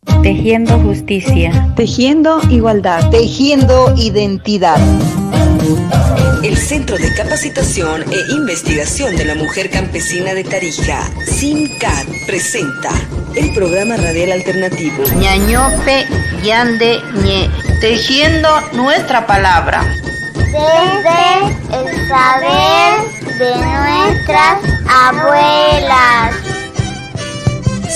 Tejiendo justicia. Tejiendo igualdad. Tejiendo identidad. El Centro de Capacitación e Investigación de la Mujer Campesina de Tarija, CIMCAT, presenta el programa radial alternativo Ñañope Yande Ñe, tejiendo nuestra palabra. Desde el saber de nuestras abuelas.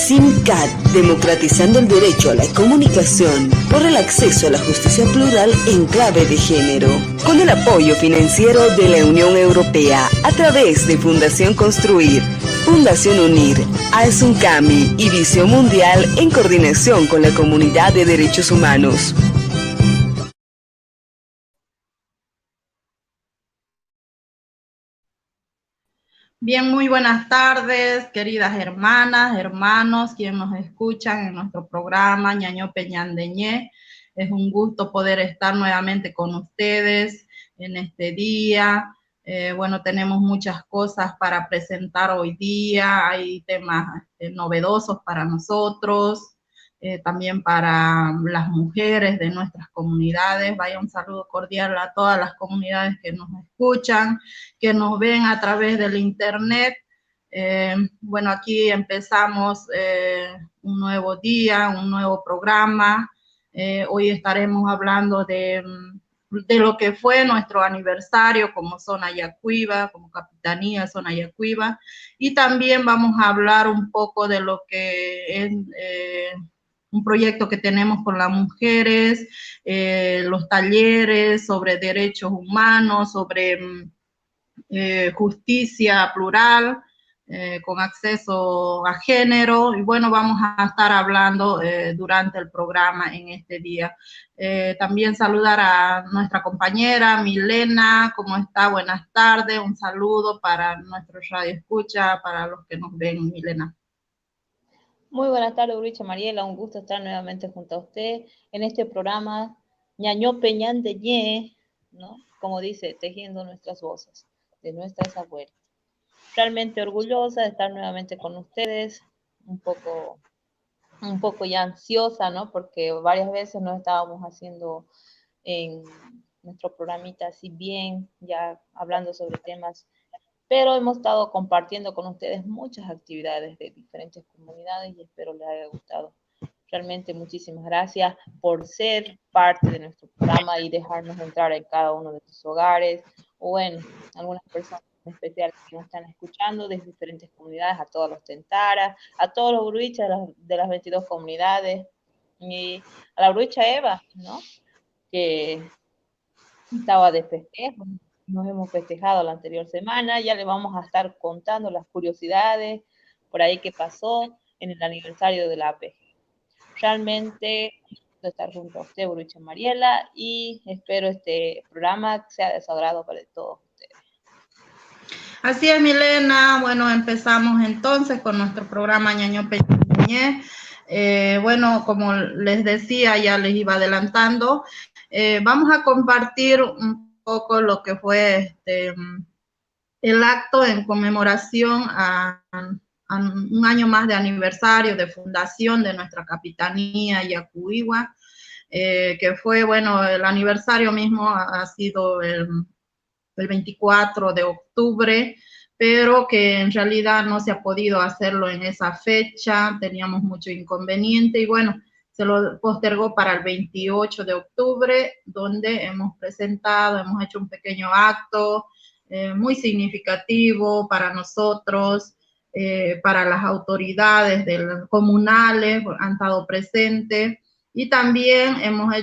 CIMCAT, democratizando el derecho a la comunicación por el acceso a la justicia plural en clave de género, con el apoyo financiero de la Unión Europea a través de Fundación Construir, Fundación Unir, AESUNCAMI y Visión Mundial en coordinación con la Comunidad de Derechos Humanos. Bien, muy buenas tardes, queridas hermanas, hermanos, quienes nos escuchan en nuestro programa Ñañope Ñande Ñe. Es un gusto poder estar nuevamente con ustedes en este día. Bueno, tenemos muchas cosas para presentar hoy día, hay temas novedosos para nosotros. También para las mujeres de nuestras comunidades. Vaya un saludo cordial a todas las comunidades que nos escuchan, que nos ven a través del internet. Bueno, aquí empezamos un nuevo día, un nuevo programa. Hoy estaremos hablando de lo que fue nuestro aniversario como zona Yacuiba, como capitanía zona Yacuiba, y también vamos a hablar un poco de lo que es un proyecto que tenemos con las mujeres, los talleres sobre derechos humanos, sobre justicia plural, con acceso a género, y bueno, vamos a estar hablando durante el programa en este día. También saludar a nuestra compañera Milena, ¿cómo está? Buenas tardes, un saludo para nuestro radio escucha, para los que nos ven, Milena. Muy buenas tardes, Uricha Mariela, un gusto estar nuevamente junto a usted en este programa Ñañope Ñande Ñe, ¿no? Como dice, tejiendo nuestras voces, de nuestras abuelas. Realmente orgullosa de estar nuevamente con ustedes, un poco ya ansiosa, ¿no? Porque varias veces no estábamos haciendo en nuestro programita así bien, ya hablando sobre temas, pero hemos estado compartiendo con ustedes muchas actividades de diferentes comunidades y espero les haya gustado. Realmente muchísimas gracias por ser parte de nuestro programa y dejarnos entrar en cada uno de sus hogares, o bueno, algunas personas en especial que nos están escuchando de diferentes comunidades, a todos los Tentaras, a todos los Uruichas de las 22 comunidades, y a la Uruicha Eva, ¿no? Que estaba de festejo. Nos hemos festejado la anterior semana, ya le vamos a estar contando las curiosidades por ahí que pasó en el aniversario de la APG. Realmente estar junto a usted, Uricha Mariela, y espero este programa sea de su agrado para todos ustedes. Así es, Milena. Bueno, empezamos entonces con nuestro programa Ñañope Ñe. Bueno, como les decía, ya les iba adelantando, vamos a compartir un poco lo que fue el acto en conmemoración a un año más de aniversario de fundación de nuestra capitanía Yacuiba, que fue, bueno, el aniversario mismo ha sido el 24 de octubre, pero que en realidad no se ha podido hacerlo en esa fecha, teníamos mucho inconveniente y bueno, se lo postergó para el 28 de octubre, donde hemos hecho un pequeño acto muy significativo para nosotros, para las autoridades comunales, han estado presentes. Y también hemos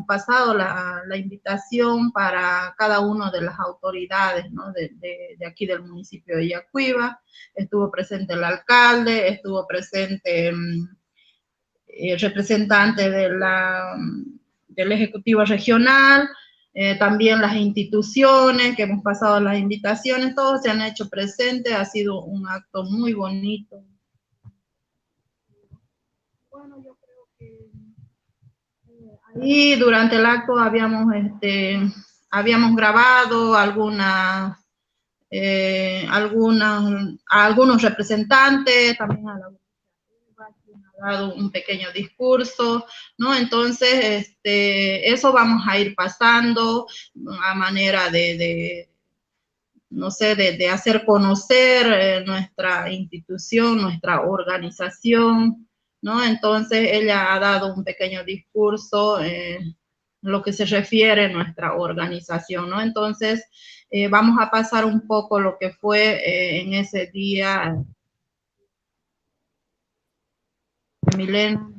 pasado la invitación para cada una de las autoridades, ¿no? de aquí del municipio de Yacuiba. Estuvo presente el alcalde, estuvo presente el representante del Ejecutivo Regional, también las instituciones que hemos pasado las invitaciones, todos se han hecho presentes, ha sido un acto muy bonito. Bueno, yo creo que ahí durante el acto habíamos grabado algunos representantes, también a ha dado un pequeño discurso, ¿no? Entonces, eso vamos a ir pasando a manera no sé, de hacer conocer nuestra institución, nuestra organización, ¿no? Entonces, ella ha dado un pequeño discurso en lo que se refiere a nuestra organización, ¿no? Entonces, vamos a pasar un poco lo que fue en ese día. Milena.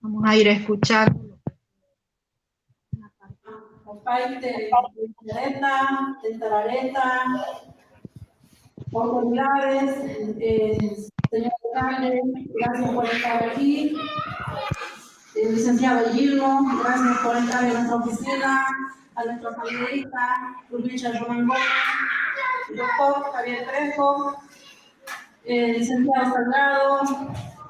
Vamos a ir escuchando. Parte de Areta, de Tarareta, autoridades, señor alcalde, gracias por estar aquí. Licenciado Gilmo, gracias por estar en nuestra oficina, a nuestra asambleísta, Luisa Román Gómez, doctor Javier Trejo, licenciado Salgado,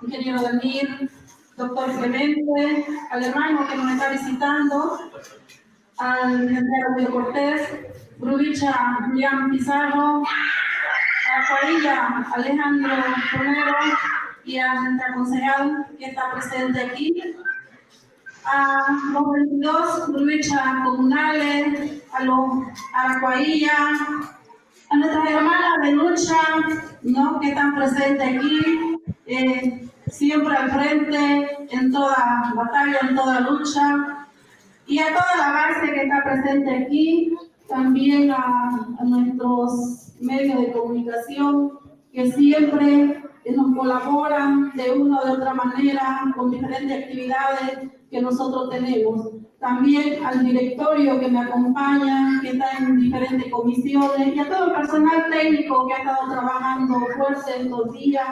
ingeniero Demir, doctor Clemente, al hermano que nos está visitando, al licenciado Julio Cortés, Brubicha Julián Pizarro, a Juanilla Alejandro Romero y a nuestra concejal que está presente aquí, a los 22 Brubicha comunales, a los Aracuaía, a nuestras hermanas de lucha, ¿no?, que están presentes aquí, siempre al frente, en toda batalla, en toda lucha, y a toda la base que está presente aquí, también a nuestros medios de comunicación que siempre nos colaboran de una o de otra manera con diferentes actividades que nosotros tenemos. También al directorio que me acompaña, que está en diferentes comisiones, y a todo el personal técnico que ha estado trabajando fuerte estos días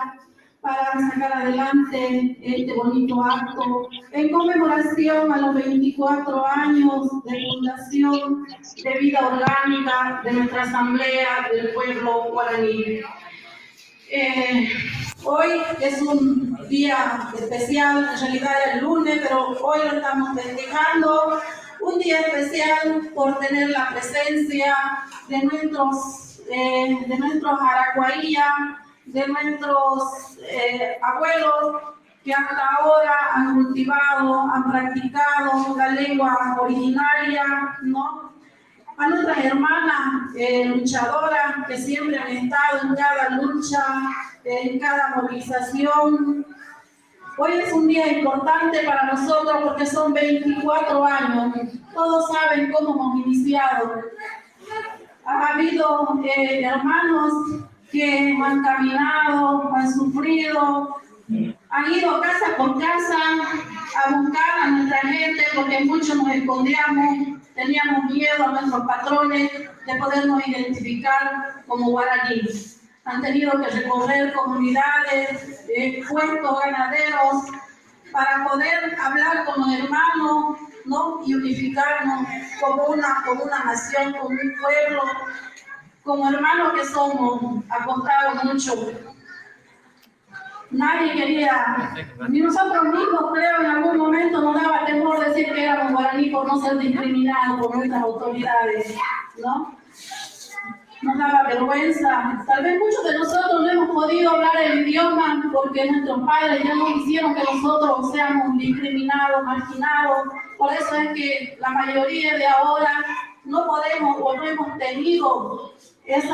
para sacar adelante este bonito acto en conmemoración a los 24 años de fundación de vida orgánica de nuestra Asamblea del Pueblo Guaraní. Hoy es un día especial, en realidad era el lunes, pero hoy lo estamos festejando, un día especial por tener la presencia de nuestros aracuaías, de nuestros abuelos que hasta ahora han cultivado, han practicado la lengua originaria, ¿no? A nuestras hermanas luchadoras que siempre han estado en cada lucha, en cada movilización. Hoy es un día importante para nosotros porque son 24 años. Todos saben cómo hemos iniciado. Ha habido hermanos que han caminado, han sufrido, han ido casa por casa a buscar a nuestra gente porque muchos nos escondíamos, teníamos miedo a nuestros patrones de podernos identificar como guaraníes. Han tenido que recorrer comunidades, puestos ganaderos, para poder hablar con los hermanos, ¿no?, y unificarnos como una nación, como un pueblo, como hermanos que somos. Ha costado mucho. Nadie quería, ni nosotros mismos, creo, en algún momento nos daba temor decir que éramos guaraní por no ser discriminados por nuestras autoridades, ¿no? Nos daba vergüenza. Tal vez muchos de nosotros no hemos podido hablar el idioma porque nuestros padres ya no quisieron que nosotros seamos discriminados, marginados. Por eso es que la mayoría de ahora no podemos o no hemos tenido ese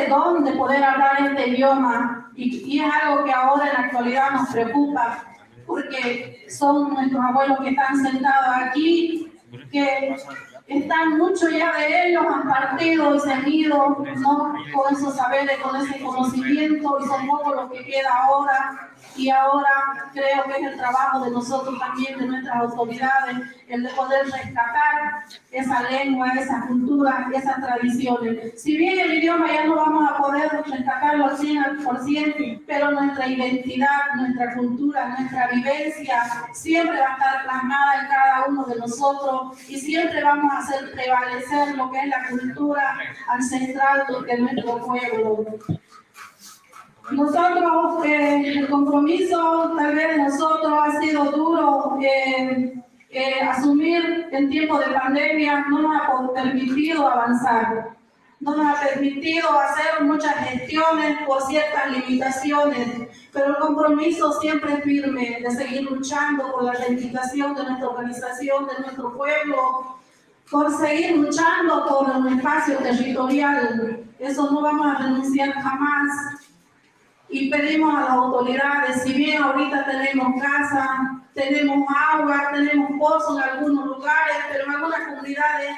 don de poder hablar este idioma, y es algo que ahora en la actualidad nos preocupa, porque son nuestros abuelos que están sentados aquí, que están muchos ya de ellos, han partido y se han ido, ¿no?, con esos saberes, con ese conocimiento, y son pocos los que queda ahora. Y ahora creo que es el trabajo de nosotros también, de nuestras autoridades, el de poder rescatar esa lengua, esa cultura, esas tradiciones. Si bien el idioma ya no vamos a poder rescatarlo al 100%, pero nuestra identidad, nuestra cultura, nuestra vivencia siempre va a estar plasmada en cada uno de nosotros, y siempre vamos a hacer prevalecer lo que es la cultura ancestral de nuestro pueblo. Nosotros, el compromiso tal vez de nosotros ha sido duro, asumir en tiempo de pandemia no nos ha permitido avanzar. no nos ha permitido hacer muchas gestiones por ciertas limitaciones, pero el compromiso siempre es firme de seguir luchando por la reivindicación de nuestra organización, de nuestro pueblo, por seguir luchando por un espacio territorial. Eso no vamos a renunciar jamás. Y pedimos a las autoridades, si bien ahorita tenemos casa, tenemos agua, tenemos pozos en algunos lugares, pero en algunas comunidades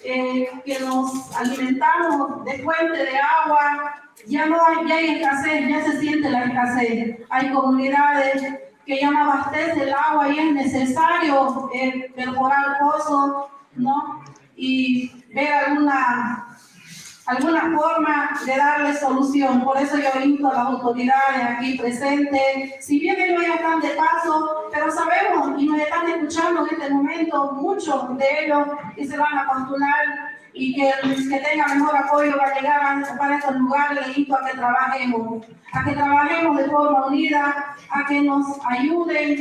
que nos alimentamos de fuente de agua, ya hay escasez, ya se siente la escasez. Hay comunidades que ya no abastece el agua y es necesario perforar pozos, ¿no? Y ver alguna forma de darle solución. Por eso yo invito a las autoridades aquí presentes, si bien ellos ya están de paso, pero sabemos y nos están escuchando en este momento, muchos de ellos que se van a postular y que tenga mejor apoyo para llegar para estos lugares. Les invito a que trabajemos de forma unida, a que nos ayuden,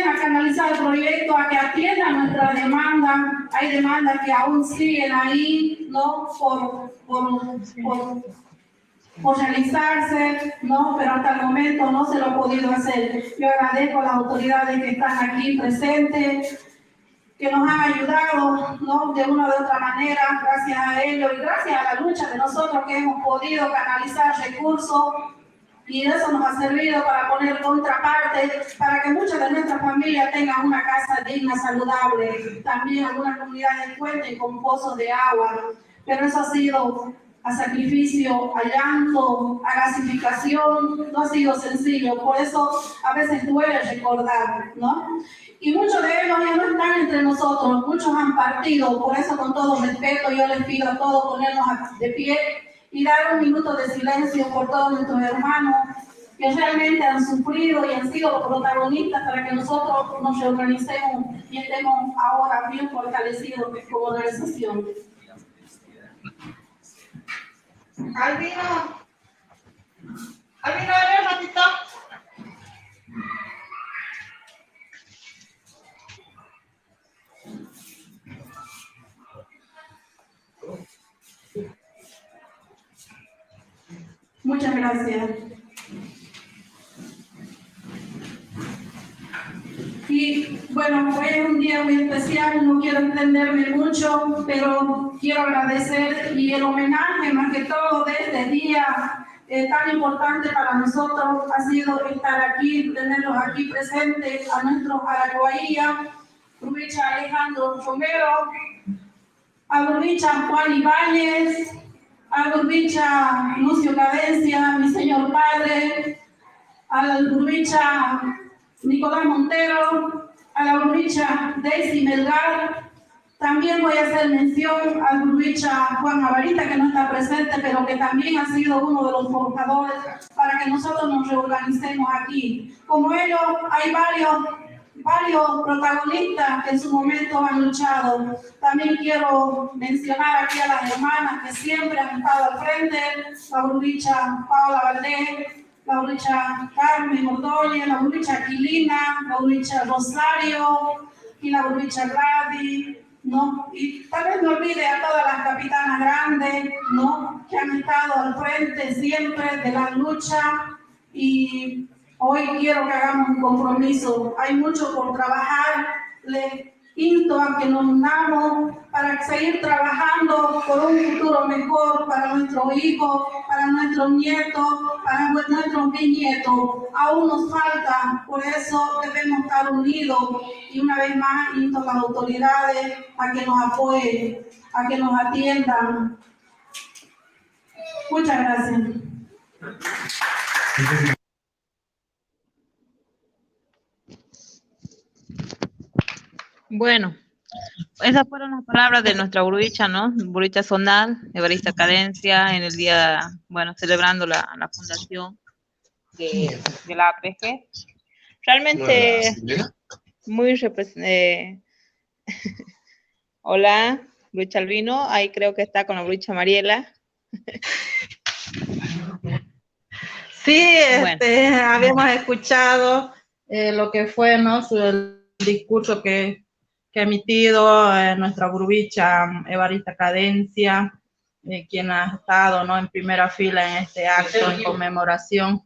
a canalizar el proyecto, a que atiendan nuestras demandas. Hay demandas que aún siguen ahí, ¿no? Por realizarse, ¿no? Pero hasta el momento no se lo ha podido hacer. Yo agradezco a las autoridades que están aquí presentes, que nos han ayudado, ¿no? De una u otra manera, gracias a ellos y gracias a la lucha de nosotros que hemos podido canalizar recursos. Y eso nos ha servido para poner contraparte, para que muchas de nuestras familias tengan una casa digna, saludable. También algunas comunidades cuenten con pozos de agua, pero eso ha sido a sacrificio, a llanto, a gasificación, no ha sido sencillo. Por eso a veces duele recordar, ¿no? Y muchos de ellos ya no están entre nosotros, muchos han partido. Por eso, con todo respeto, yo les pido a todos ponernos de pie y dar un minuto de silencio por todos nuestros hermanos que realmente han sufrido y han sido los protagonistas para que nosotros nos reorganicemos y estemos ahora bien fortalecidos como organización. Albino, ven un ratito. Muchas gracias. Y bueno, hoy es un día muy especial, no quiero extenderme mucho, pero quiero agradecer y el homenaje más que todo de este día tan importante para nosotros ha sido estar aquí, tenerlos aquí presentes a nuestros Araguaía, Rubicha Alejandro Romero, a Rubicha Juan Ibáñez, a Rubicha Lucio Cadencia, mi señor padre, a la Rubicha Nicolás Montero, a la Rubicha Daisy Melgar. También voy a hacer mención al Rubicha Juan Avarita, que no está presente, pero que también ha sido uno de los forjadores para que nosotros nos reorganicemos aquí. Como ellos, hay varios protagonistas que en su momento han luchado. También quiero mencionar aquí a las hermanas que siempre han estado al frente, la Rubicha Paola Valdés, la Rubicha Carmen Ordóñez, la Rubicha Aquilina, la Rubicha Rosario y la Rubicha Gladys, ¿no? Y tal vez me olvide a todas las capitanas grandes, ¿no? Que han estado al frente siempre de la lucha. Y hoy quiero que hagamos un compromiso. Hay mucho por trabajar. Les insto a que nos unamos para seguir trabajando por un futuro mejor para nuestros hijos, para nuestros nietos, para nuestros bisnietos. Aún nos falta, por eso debemos estar unidos. Y una vez más insto a las autoridades a que nos apoyen, a que nos atiendan. Muchas gracias. Bueno, esas fueron las palabras de nuestra Buruicha, ¿no? Buruicha Zonal, Evarista Cadencia, en el día, bueno, celebrando la fundación de la APG. Realmente muy Hola, Buruicha Albino, ahí creo que está con la Buruicha Mariela. Sí, Bueno. habíamos escuchado lo que fue, ¿no? El discurso que que ha emitido nuestra grubicha Evarista Cadencia, quien ha estado, ¿no?, en primera fila en este acto en conmemoración.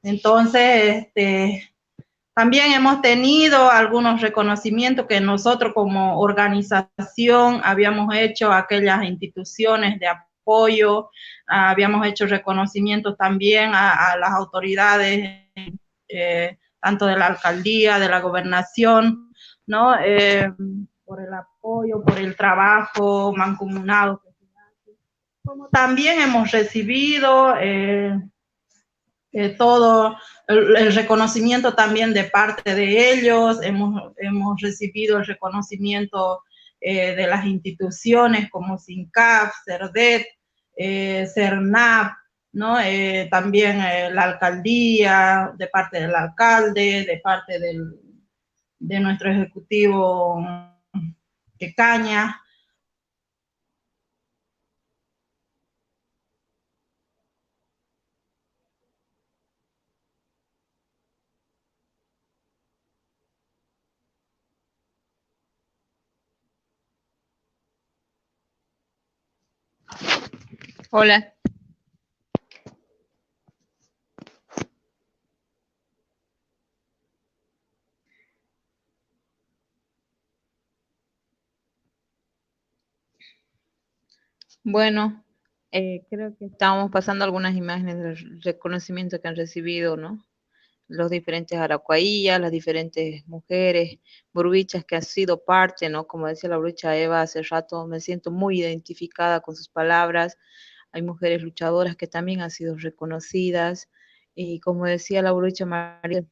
Entonces, también hemos tenido algunos reconocimientos que nosotros como organización habíamos hecho a aquellas instituciones de apoyo, habíamos hecho reconocimientos también a las autoridades, tanto de la alcaldía, de la gobernación, ¿no? Por el apoyo, por el trabajo mancomunado. Como también hemos recibido todo el reconocimiento también de parte de ellos, hemos recibido el reconocimiento de las instituciones como SINCAF, CERDET, CERNAP, ¿no? También la alcaldía, de parte del alcalde, de parte de nuestro ejecutivo de Caña. Hola. Bueno, creo que estamos pasando algunas imágenes del reconocimiento que han recibido, ¿no? Los diferentes aracuaías, las diferentes mujeres, burbichas que han sido parte, ¿no? Como decía la brucha Eva hace rato, me siento muy identificada con sus palabras. Hay mujeres luchadoras que también han sido reconocidas. Y como decía la brucha María,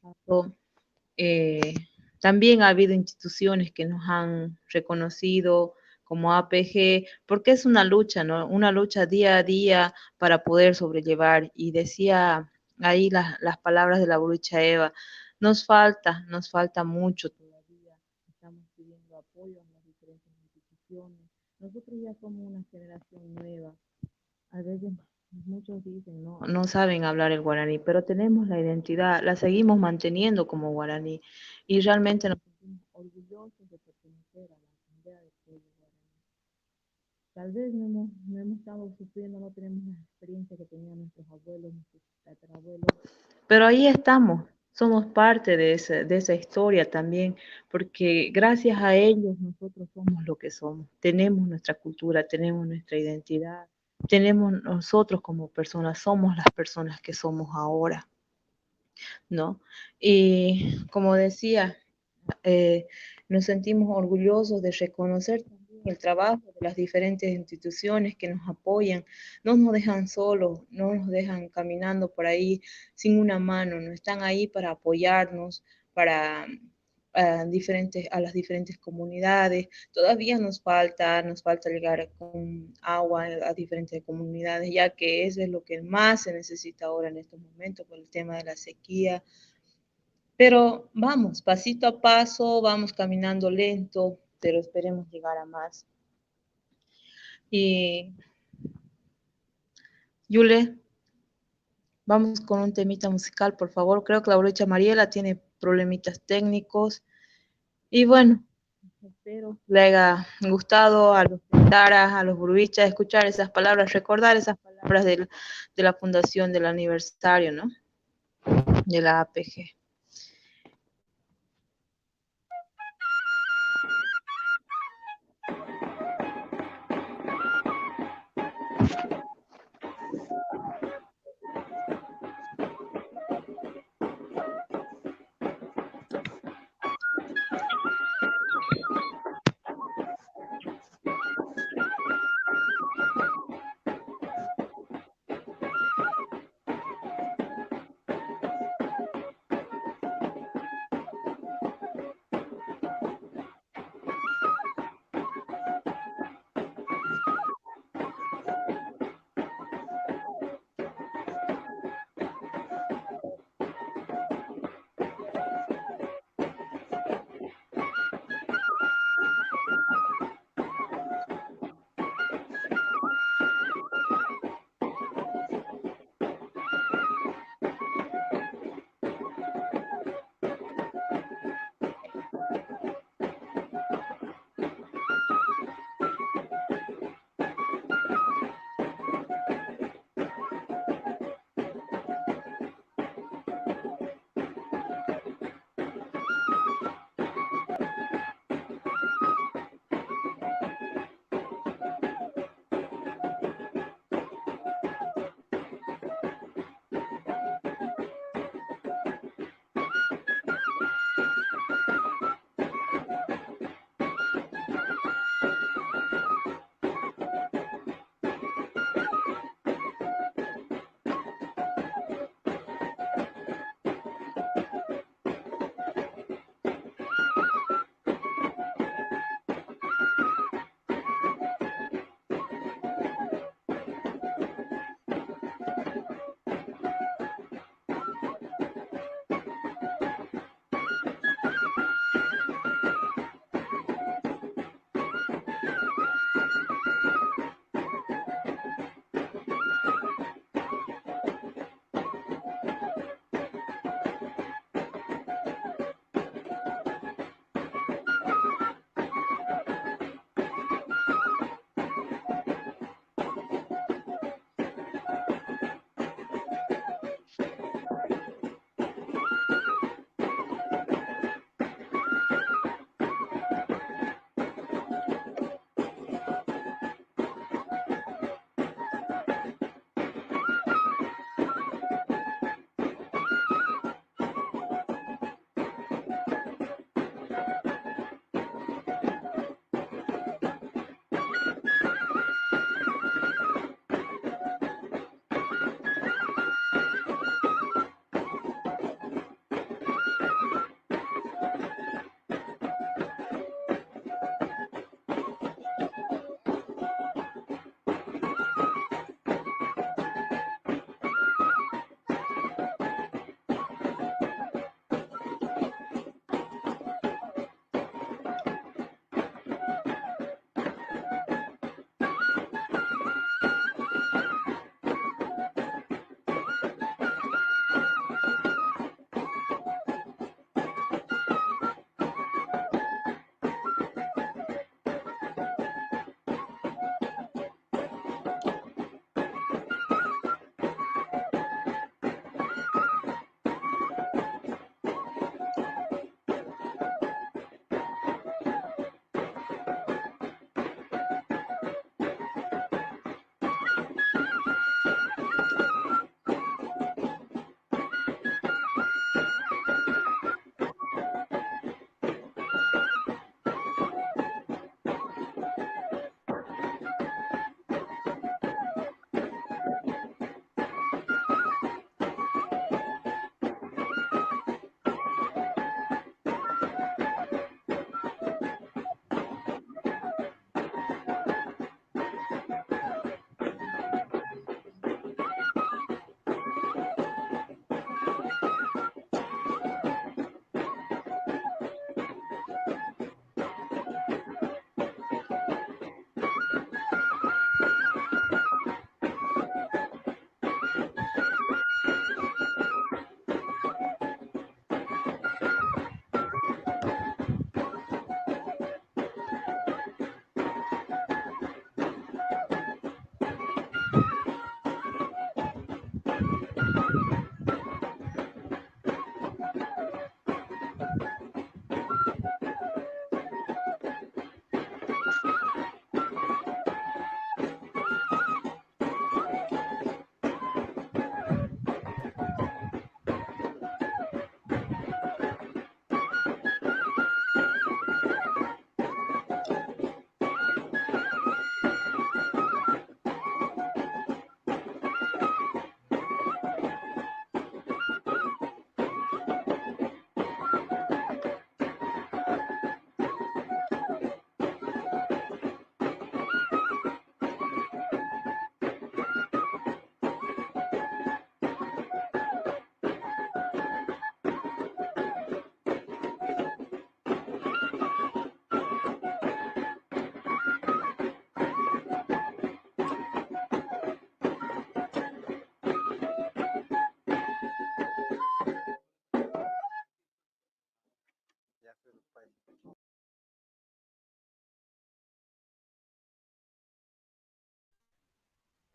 eh, también ha habido instituciones que nos han reconocido como APG, porque es una lucha, ¿no? Una lucha día a día para poder sobrellevar. Y decía ahí las palabras de la brucha Eva, nos falta mucho todavía. Estamos pidiendo apoyo a las diferentes instituciones. Nosotros ya somos una generación nueva. A veces muchos dicen, no saben hablar el guaraní, pero tenemos la identidad, la seguimos manteniendo como guaraní y realmente nos sentimos orgullosos de pertenecer a la asamblea del pueblo guaraní. Tal vez no hemos estado sufriendo, no tenemos la experiencia que tenían nuestros abuelos, nuestros tatarabuelos, pero ahí estamos, somos parte de esa historia también, porque gracias a ellos nosotros somos lo que somos, tenemos nuestra cultura, tenemos nuestra identidad, tenemos nosotros como personas, somos las personas que somos ahora, ¿no? Y como decía, nos sentimos orgullosos de reconocer también el trabajo de las diferentes instituciones que nos apoyan, no nos dejan solos, no nos dejan caminando por ahí sin una mano, no están ahí para apoyarnos, para a las diferentes comunidades. Todavía nos falta llegar con agua a diferentes comunidades, ya que eso es lo que más se necesita ahora en estos momentos por el tema de la sequía. Pero vamos, pasito a paso, vamos caminando lento, pero esperemos llegar a más. Y Yule, vamos con un temita musical, por favor. Creo que la brucha Mariela tiene problemitas técnicos. Y bueno, espero le haya gustado a los taras, a los burbichas, escuchar esas palabras, recordar esas palabras de la fundación del aniversario, ¿no? De la APG.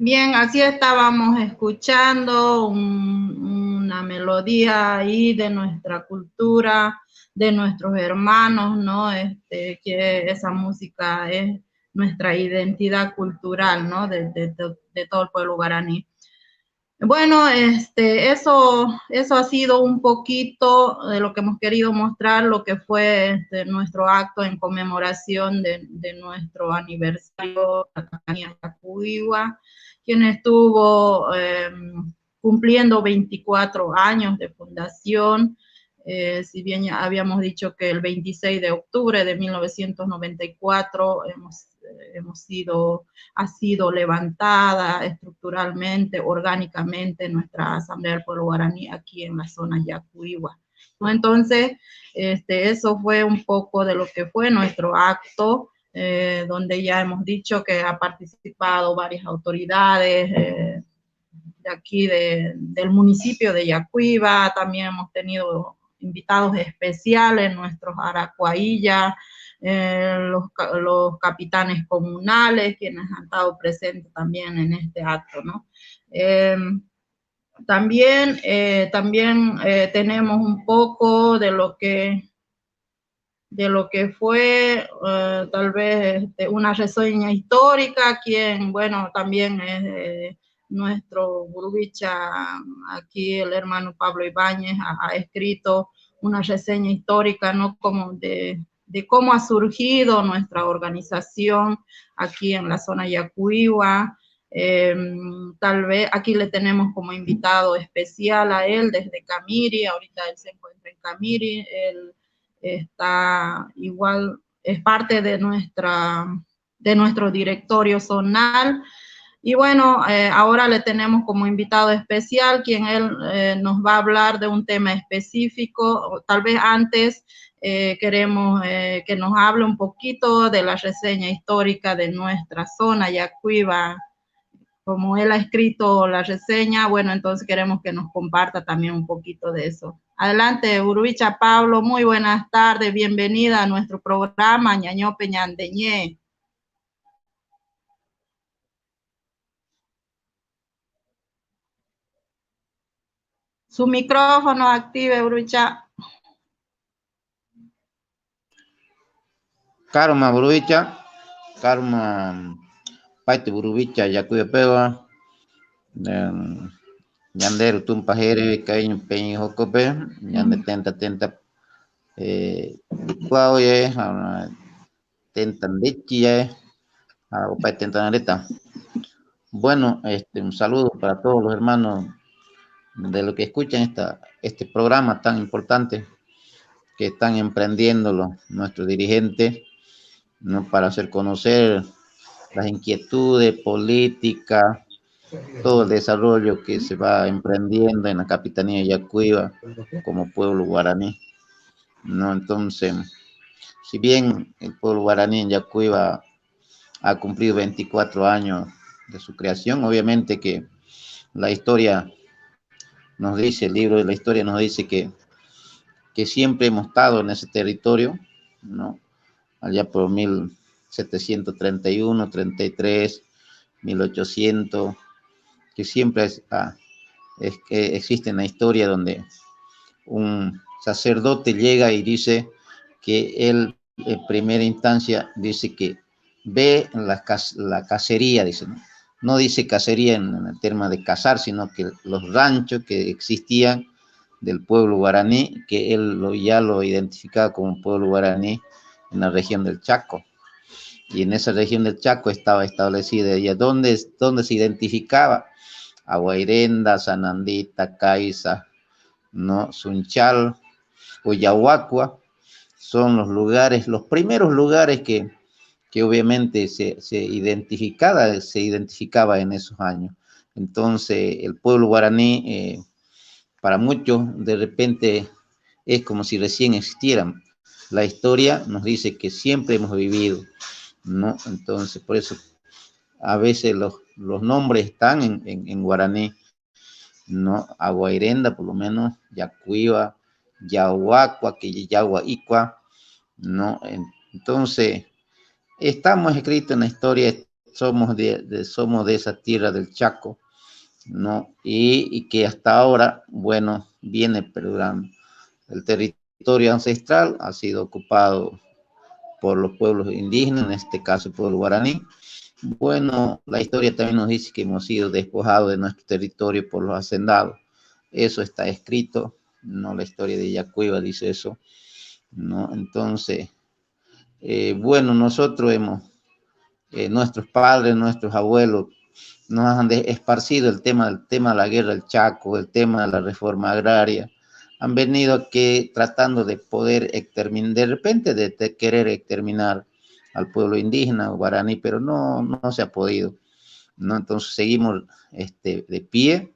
Bien, así estábamos escuchando una melodía ahí de nuestra cultura, de nuestros hermanos, ¿no? Que esa música es nuestra identidad cultural, ¿no? De todo el pueblo guaraní. Bueno, eso ha sido un poquito de lo que hemos querido mostrar, lo que fue nuestro acto en conmemoración de nuestro aniversario, Yacuiwa, quien estuvo cumpliendo 24 años de fundación. Si bien ya habíamos dicho que el 26 de octubre de 1994 ha sido levantada estructuralmente, orgánicamente, nuestra Asamblea del Pueblo Guaraní aquí en la zona Yacuiwa, ¿no? Entonces, eso fue un poco de lo que fue nuestro acto, donde ya hemos dicho que ha participado varias autoridades de aquí del municipio de Yacuiba. También hemos tenido invitados especiales, nuestros aracuaíyas, los capitanes comunales, quienes han estado presentes también en este acto, ¿no? También tenemos un poco de lo que fue tal vez una reseña histórica, quien, bueno, también es nuestro Gurubicha, aquí el hermano Pablo Ibáñez ha escrito una reseña histórica, ¿no? Como de cómo ha surgido nuestra organización aquí en la zona Yacuiwa. Tal vez aquí le tenemos como invitado especial a él desde Camiri. Ahorita él se encuentra en Camiri. Él está igual, es parte de nuestro directorio zonal. Y bueno, ahora le tenemos como invitado especial, quien él nos va a hablar de un tema específico. Tal vez antes queremos que nos hable un poquito de la reseña histórica de nuestra zona Yacuiba. Como él ha escrito la reseña, bueno, entonces queremos que nos comparta también un poquito de eso. Adelante, Gurubicha Pablo, muy buenas tardes, bienvenida a nuestro programa Ñañope Ñande Ñe. Su micrófono active, Gurubicha. Karma Burubicha, Karma Paite Burubicha, Yacuya Pewa, Ñander Tumpajere, Caño Peñi Jocope, Ñande Tenta, Cuauye, Tentandechi, Opaite Tentanareta. Bueno, un saludo para todos los hermanos de los que escuchan este programa tan importante que están emprendiendo nuestros dirigentes, ¿no? Para hacer conocer las inquietudes políticas, todo el desarrollo que se va emprendiendo en la capitanía de Yacuiba como pueblo guaraní, ¿no? Entonces, si bien el pueblo guaraní en Yacuiba ha cumplido 24 años de su creación, obviamente que la historia nos dice, el libro de la historia nos dice que siempre hemos estado en ese territorio, ¿no? Allá por 1731, 33, 1800, que siempre es que existe en la historia donde un sacerdote llega y dice que él en primera instancia dice que ve la cacería, dice, ¿no? No dice cacería en el tema de cazar, sino que los ranchos que existían del pueblo guaraní, que él ya lo identificaba como pueblo guaraní en la región del Chaco. Y en esa región del Chaco estaba establecida ella, donde se identificaba Aguairenda, Sanandita, Caiza, ¿no? Sunchal, Uyahuacua, son los primeros lugares que obviamente se identificaba en esos años. Entonces, el pueblo guaraní, para muchos, de repente, es como si recién existieran. La historia nos dice que siempre hemos vivido, ¿no? Entonces, por eso, a veces los nombres están en guaraní, ¿no? Aguairenda, por lo menos, Yacuiba, Yahuacua, que Yahuaicua, ¿no? Entonces, estamos escritos en la historia somos somos de esa tierra del Chaco, ¿no? Y que hasta ahora, bueno, viene perdurando. El territorio ancestral ha sido ocupado por los pueblos indígenas, en este caso el pueblo guaraní. Bueno, la historia también nos dice que hemos sido despojados de nuestro territorio por los hacendados. Eso está escrito, no la historia de Yacuiba dice eso, ¿no? Entonces, bueno, nosotros nuestros padres, nuestros abuelos, nos han esparcido el tema de la guerra del Chaco, el tema de la reforma agraria. Han venido aquí tratando de poder exterminar, de repente de querer exterminar al pueblo indígena o guaraní, pero no se ha podido, ¿no? Entonces seguimos de pie.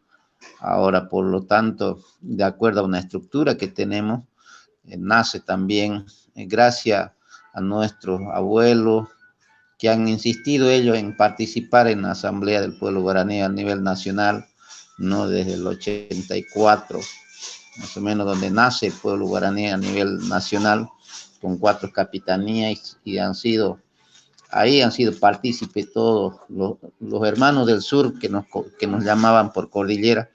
Ahora, por lo tanto, de acuerdo a una estructura que tenemos, nace también gracias a nuestros abuelos que han insistido ellos en participar en la Asamblea del Pueblo Guaraní a nivel nacional, ¿no? Desde el 84, más o menos, donde nace el pueblo guaraní a nivel nacional, con 4 capitanías, y ahí han sido partícipes todos los hermanos del sur que nos llamaban por cordillera,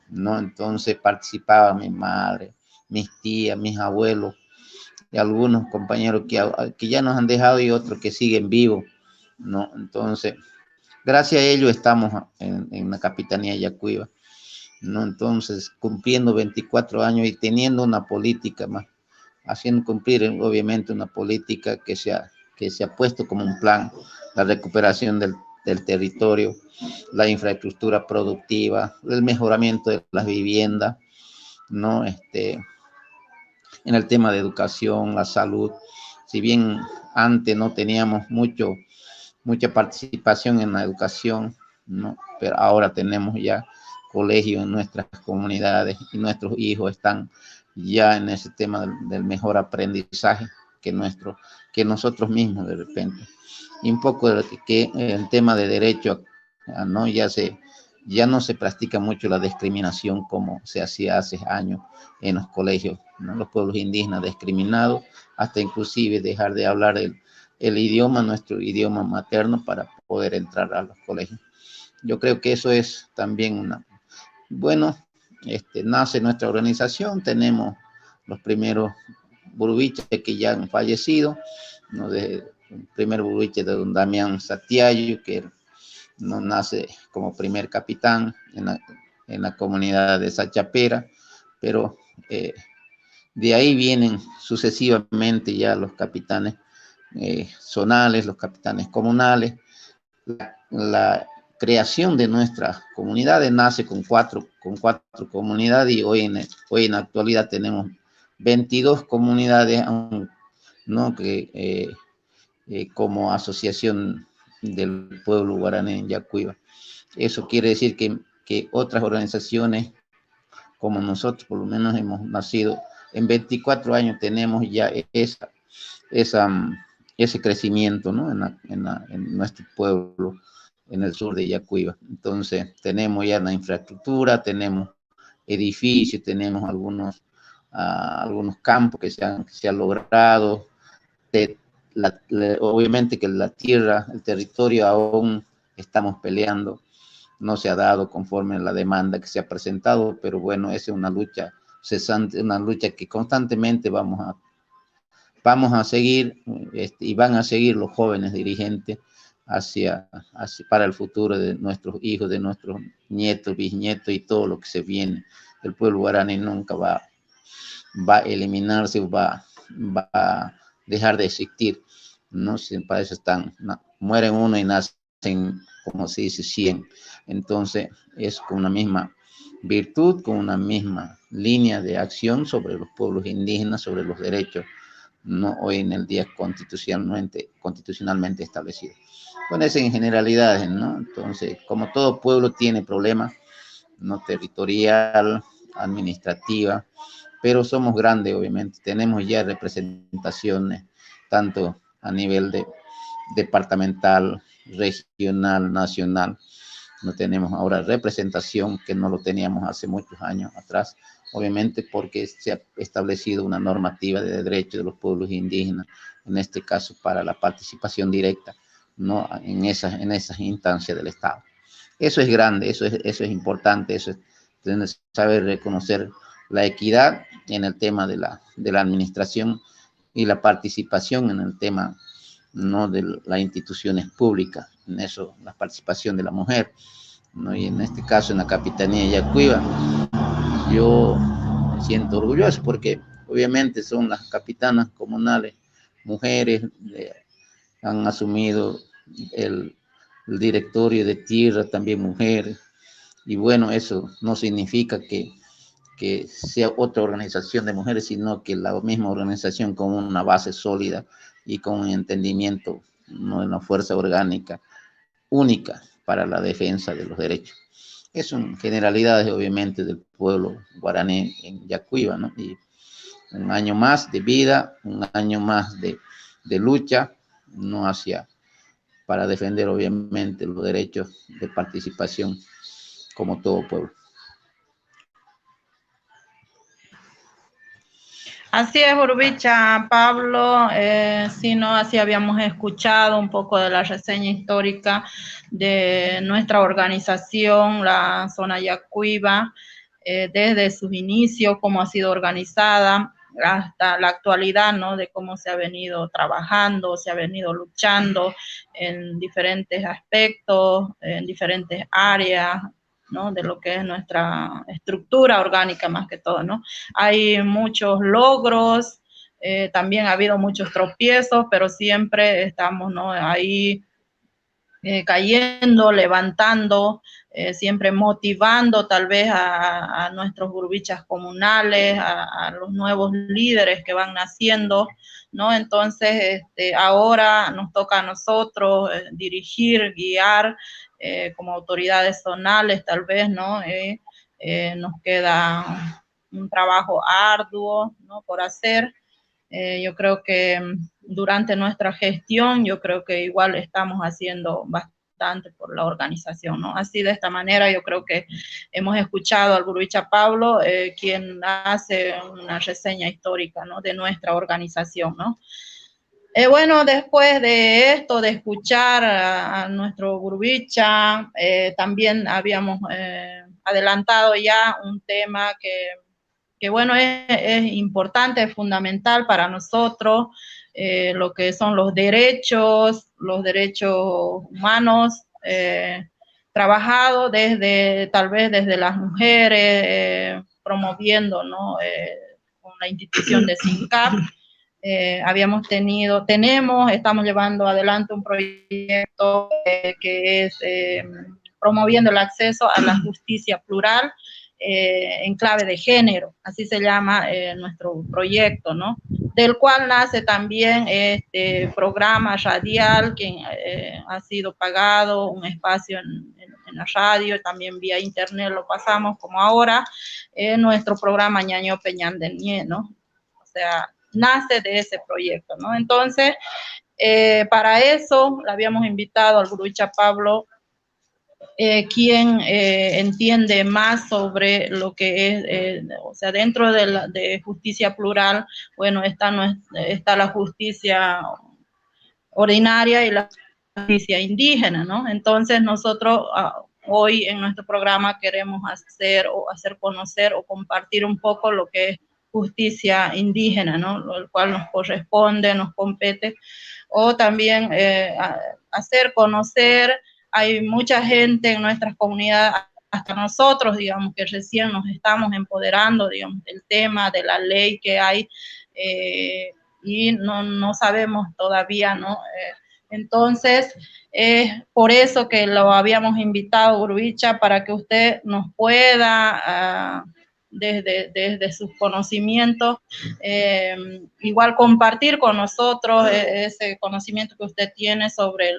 ¿no? Entonces participaba mi madre, mis tías, mis abuelos, y algunos compañeros que ya nos han dejado y otros que siguen vivos, ¿no? Entonces, gracias a ellos estamos en la Capitanía de Yacuiba, ¿no? Entonces, cumpliendo 24 años y teniendo una política más, haciendo cumplir obviamente una política que se ha puesto como un plan, la recuperación del territorio, la infraestructura productiva, el mejoramiento de las viviendas, ¿no? En el tema de educación, la salud, si bien antes no teníamos mucha participación en la educación, ¿no? Pero ahora tenemos ya colegios en nuestras comunidades y nuestros hijos están ya en ese tema del mejor aprendizaje que nosotros mismos de repente. Y un poco que el tema de derecho, ¿no? Ya no se practica mucho la discriminación como se hacía hace años en los colegios, ¿no? Los pueblos indígenas discriminados, hasta inclusive dejar de hablar el idioma, nuestro idioma materno, para poder entrar a los colegios. Yo creo que eso es también bueno, nace nuestra organización, tenemos los primeros burubiches que ya han fallecido, ¿no? El primer burubiche de don Damián Satiayo, que no nace como primer capitán en la comunidad de Sachapera, pero de ahí vienen sucesivamente ya los capitanes zonales, los capitanes comunales. La creación de nuestras comunidades nace con cuatro comunidades, y hoy en la actualidad tenemos 22 comunidades, ¿no? Que como asociación del pueblo guaraní en Yacuiba. Eso quiere decir que otras organizaciones como nosotros, por lo menos hemos nacido, en 24 años tenemos ya ese crecimiento, ¿no? En nuestro pueblo, en el sur de Yacuiba. Entonces, tenemos ya la infraestructura, tenemos edificios, tenemos algunos campos que se han logrado. Obviamente que la tierra, el territorio aún estamos peleando, no se ha dado conforme a la demanda que se ha presentado, pero bueno, esa es una lucha cesante, una lucha que constantemente vamos a seguir, y van a seguir los jóvenes dirigentes para el futuro de nuestros hijos, de nuestros nietos, bisnietos y todo lo que se viene. El pueblo guaraní nunca va a eliminarse, va a dejar de existir, ¿no? Para eso mueren uno y nacen, como se dice, 100. Entonces, es con una misma virtud, con una misma línea de acción sobre los pueblos indígenas, sobre los derechos, no hoy en el día constitucionalmente establecido. Bueno, eso en generalidades, ¿no? Entonces, como todo pueblo tiene problemas, ¿no? Territorial, administrativa, pero somos grandes, obviamente. Tenemos ya representaciones, tanto a nivel departamental, regional, nacional. No tenemos ahora representación, que no lo teníamos hace muchos años atrás, obviamente porque se ha establecido una normativa de derechos de los pueblos indígenas, en este caso para la participación directa, ¿no? En esas instancias del Estado. Eso es grande, eso es importante, eso es tener, saber reconocer la equidad en el tema de la administración y la participación en el tema, ¿no? De las instituciones públicas, en eso, la participación de la mujer, ¿no? Y en este caso en la Capitanía de Yacuiba, yo me siento orgulloso porque obviamente son las capitanas comunales, mujeres, han asumido el directorio de tierra, también mujeres, y bueno, eso no significa que sea otra organización de mujeres, sino que la misma organización con una base sólida y con un entendimiento, ¿no? De una fuerza orgánica única para la defensa de los derechos. Es son generalidades, obviamente, del pueblo guaraní en Yacuiba, ¿no? Y un año más de vida, un año más de lucha, ¿no? Para defender, obviamente, los derechos de participación como todo pueblo. Así es, Burbicha, Pablo, sí, no, así habíamos escuchado un poco de la reseña histórica de nuestra organización, la zona Yacuiba, desde sus inicios, cómo ha sido organizada, hasta la actualidad, ¿no? De cómo se ha venido trabajando, se ha venido luchando en diferentes aspectos, en diferentes áreas, ¿no? De lo que es nuestra estructura orgánica más que todo, ¿no? Hay muchos logros, también ha habido muchos tropiezos, pero siempre estamos, ¿no? Ahí cayendo, levantando, siempre motivando tal vez a nuestros burbichas comunales, a los nuevos líderes que van naciendo, ¿no? Entonces, ahora nos toca a nosotros dirigir, guiar, como autoridades zonales tal vez, ¿no? Nos queda un trabajo arduo, ¿no? Por hacer. Yo creo que durante nuestra gestión, yo creo que igual estamos haciendo bastante por la organización, ¿no? Así de esta manera yo creo que hemos escuchado al Burbicha Pablo, quien hace una reseña histórica, ¿no? De nuestra organización, ¿no? Bueno, después de esto, de escuchar a nuestro Burbicha, también habíamos adelantado ya un tema que bueno, es importante, es fundamental para nosotros, lo que son los derechos humanos, trabajado tal vez desde las mujeres, promoviendo, ¿no? Con la institución de SINCAP, estamos llevando adelante un proyecto que es promoviendo el acceso a la justicia plural, en clave de género, así se llama nuestro proyecto, ¿no? Del cual nace también este programa radial que ha sido pagado, un espacio en la radio, también vía internet lo pasamos como ahora, nuestro programa Ñañope Ñande Ñe, ¿no? O sea, nace de ese proyecto, ¿no? Entonces, para eso le habíamos invitado al Burbicha Pablo, quien entiende más sobre lo que es, o sea, dentro de justicia plural, bueno, está la justicia ordinaria y la justicia indígena, ¿no? Entonces nosotros hoy en nuestro programa queremos hacer conocer o compartir un poco lo que es justicia indígena, ¿no? Lo cual nos corresponde, nos compete, o también hacer conocer. Hay mucha gente en nuestras comunidades, hasta nosotros, digamos, que recién nos estamos empoderando, digamos, del tema, de la ley que hay, y no sabemos todavía, ¿no? Entonces, por eso que lo habíamos invitado, Burbicha, para que usted nos pueda, desde sus conocimientos, igual compartir con nosotros ese conocimiento que usted tiene sobre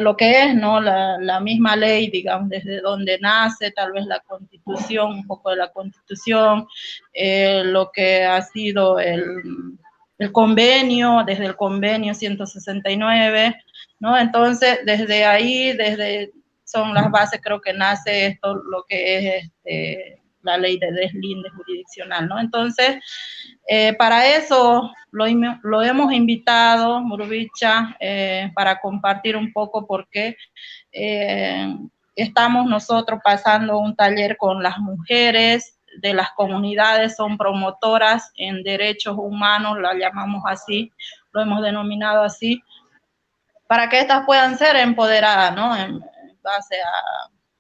lo que es, ¿no? La misma ley, digamos, desde donde nace, tal vez la Constitución, un poco de la Constitución, lo que ha sido el convenio, desde el convenio 169, ¿no? Entonces, desde ahí, son las bases, creo que nace esto, lo que es la ley de deslinde jurisdiccional, ¿no? Entonces, para eso lo hemos invitado, Murubicha, para compartir un poco por qué estamos nosotros pasando un taller con las mujeres de las comunidades, son promotoras en derechos humanos, la llamamos así, lo hemos denominado así, para que éstas puedan ser empoderadas, ¿no? En base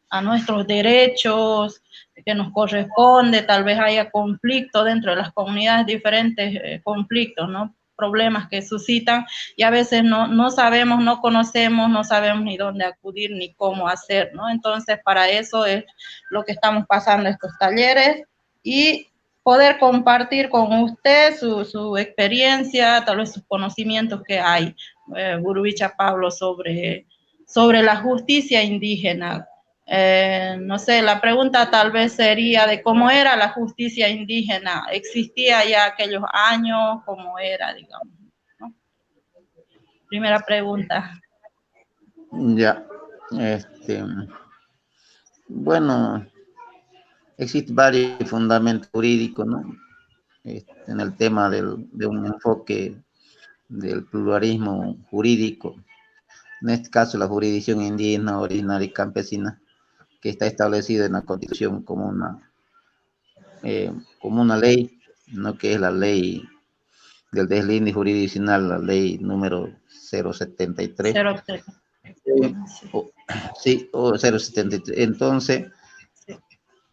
a nuestros derechos que nos corresponde, tal vez haya conflictos dentro de las comunidades, diferentes conflictos, ¿no? Problemas que suscitan y a veces no sabemos, no conocemos, no sabemos ni dónde acudir ni cómo hacer, ¿no? Entonces, para eso es lo que estamos pasando estos talleres y poder compartir con usted su experiencia, tal vez sus conocimientos que hay, Burubicha Pablo, sobre la justicia indígena. No sé, la pregunta tal vez sería de cómo era la justicia indígena. ¿Existía ya aquellos años? ¿Cómo era, digamos, ¿no? Primera pregunta. Ya, bueno, existen varios fundamentos jurídicos, ¿no? En el tema de un enfoque del pluralismo jurídico, en este caso la jurisdicción indígena, originaria y campesina, que está establecida en la Constitución como una ley, ¿no? Que es la ley del deslinde jurisdiccional, la ley número 073. Sí, o 073. Entonces,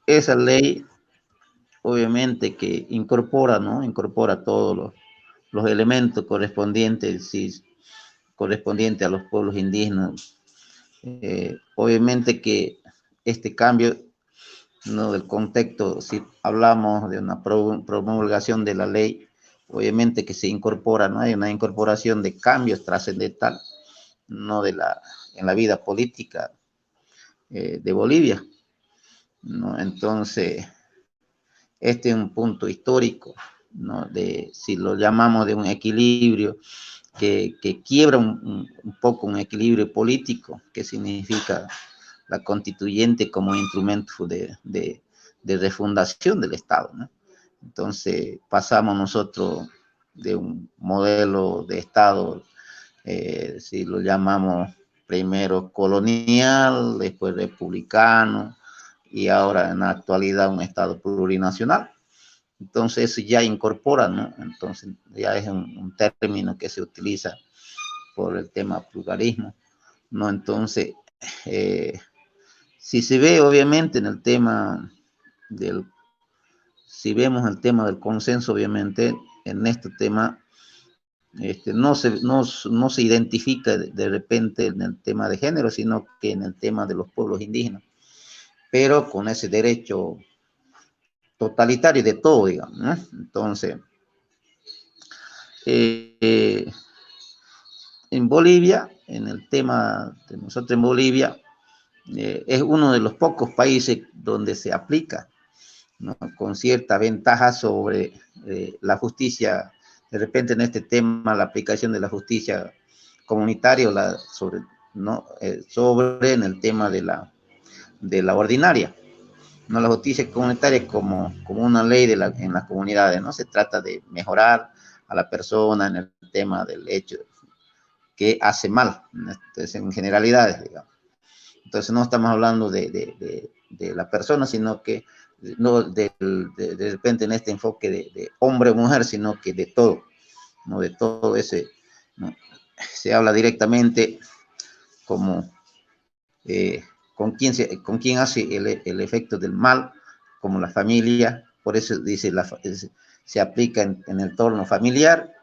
esa ley, obviamente que incorpora, ¿no? Incorpora todos los elementos correspondientes, sí, correspondientes a los pueblos indígenas. Obviamente que este cambio, ¿no? Del contexto, si hablamos de una promulgación de la ley, obviamente que se incorpora, ¿no? Hay una incorporación de cambios trascendental, ¿no? En la vida política de Bolivia, ¿no? Entonces, este es un punto histórico, ¿no? Si lo llamamos de un equilibrio que quiebra un poco un equilibrio político, que significa la constituyente como instrumento de refundación del Estado, ¿no? Entonces, pasamos nosotros de un modelo de Estado, si lo llamamos primero colonial, después republicano, y ahora en la actualidad un Estado plurinacional. Entonces, eso ya incorpora, ¿no? Entonces, ya es un término que se utiliza por el tema pluralismo, ¿no? Entonces, si se ve obviamente en el tema si vemos el tema del consenso, obviamente en este tema no se identifica de repente en el tema de género, sino que en el tema de los pueblos indígenas, pero con ese derecho totalitario de todo, digamos, ¿no? Entonces, en Bolivia, en el tema de nosotros en Bolivia, es uno de los pocos países donde se aplica, ¿no? Con cierta ventaja sobre la justicia, de repente en este tema, la aplicación de la justicia comunitaria, sobre en el tema de la ordinaria, ¿no? La justicia comunitaria como una ley en las comunidades, ¿no? Se trata de mejorar a la persona en el tema del hecho que hace mal, entonces, en generalidades, digamos. Entonces no estamos hablando de la persona, sino que no de repente en este enfoque de hombre o mujer, sino que de todo, ¿no? De todo ese, ¿no? Se habla directamente como con quién hace el efecto del mal, como la familia. Por eso dice se aplica en el entorno familiar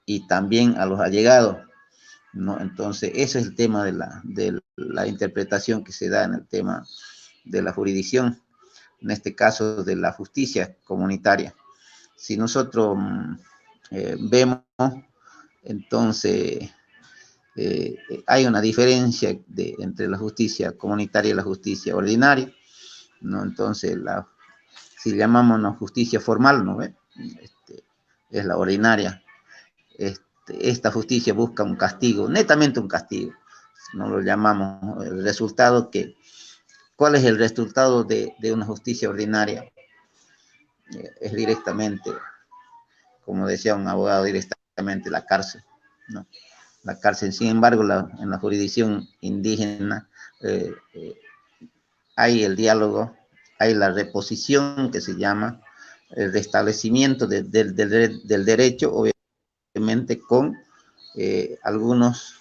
y también a los allegados, ¿no? Entonces, ese es el tema de la interpretación que se da en el tema de la jurisdicción, en este caso de la justicia comunitaria. Si nosotros vemos, entonces, hay una diferencia entre la justicia comunitaria y la justicia ordinaria, ¿no? Entonces, si llamamos una justicia formal, ¿no? Es la ordinaria. Esta justicia busca un castigo, netamente un castigo, no lo llamamos el resultado que ¿Cuál es el resultado de una justicia ordinaria? Es directamente, como decía un abogado, directamente la cárcel, ¿no? La cárcel. Sin embargo, en la jurisdicción indígena hay el diálogo, hay la reposición que se llama el restablecimiento del derecho, obviamente con algunos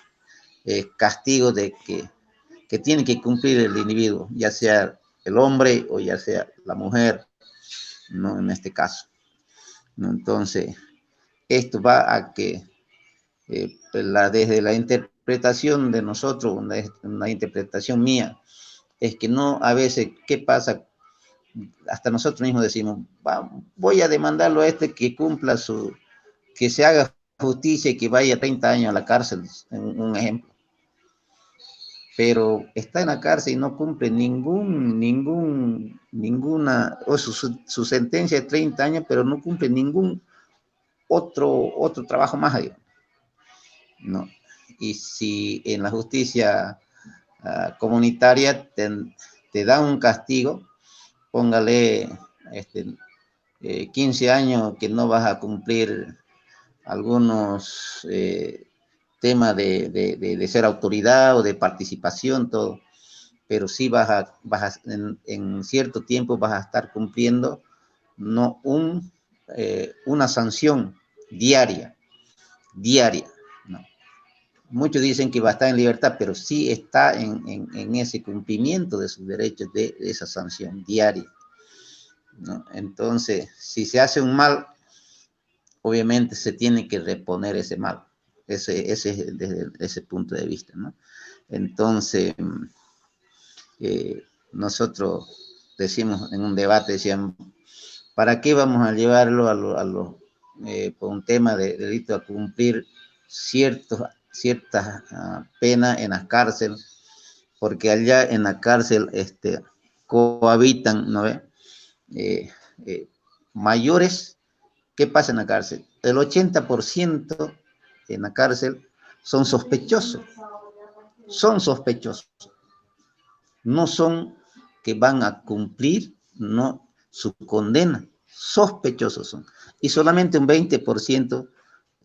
castigos que tiene que cumplir el individuo, ya sea el hombre o ya sea la mujer, ¿no? En este caso, ¿no? Entonces, esto va a que desde la interpretación de nosotros, una interpretación mía, es que no, a veces, ¿qué pasa? Hasta nosotros mismos decimos, voy a demandarlo a este que cumpla que se haga justicia y que vaya 30 años a la cárcel, un ejemplo. Pero está en la cárcel y no cumple ninguna, o su sentencia de 30 años, pero no cumple ningún otro trabajo más allá, ¿no? Y si en la justicia comunitaria te da un castigo, póngale 15 años que no vas a cumplir algunos temas de ser autoridad o de participación, todo, pero sí en cierto tiempo vas a estar cumpliendo no una sanción diaria, ¿no? Muchos dicen que va a estar en libertad, pero sí está en ese cumplimiento de sus derechos de esa sanción diaria, ¿no? Entonces, si se hace un mal, obviamente se tiene que reponer ese mal. Ese es desde ese punto de vista, ¿no? Entonces, nosotros decimos en un debate, decían, ¿para qué vamos a llevarlo por un tema de delito a cumplir ciertas penas en las cárceles? Porque allá en la cárcel cohabitan, ¿no ve? Mayores. ¿Qué pasa en la cárcel? El 80% en la cárcel son sospechosos. Son sospechosos. No son que van a cumplir, no, su condena. Sospechosos son. Y solamente un 20%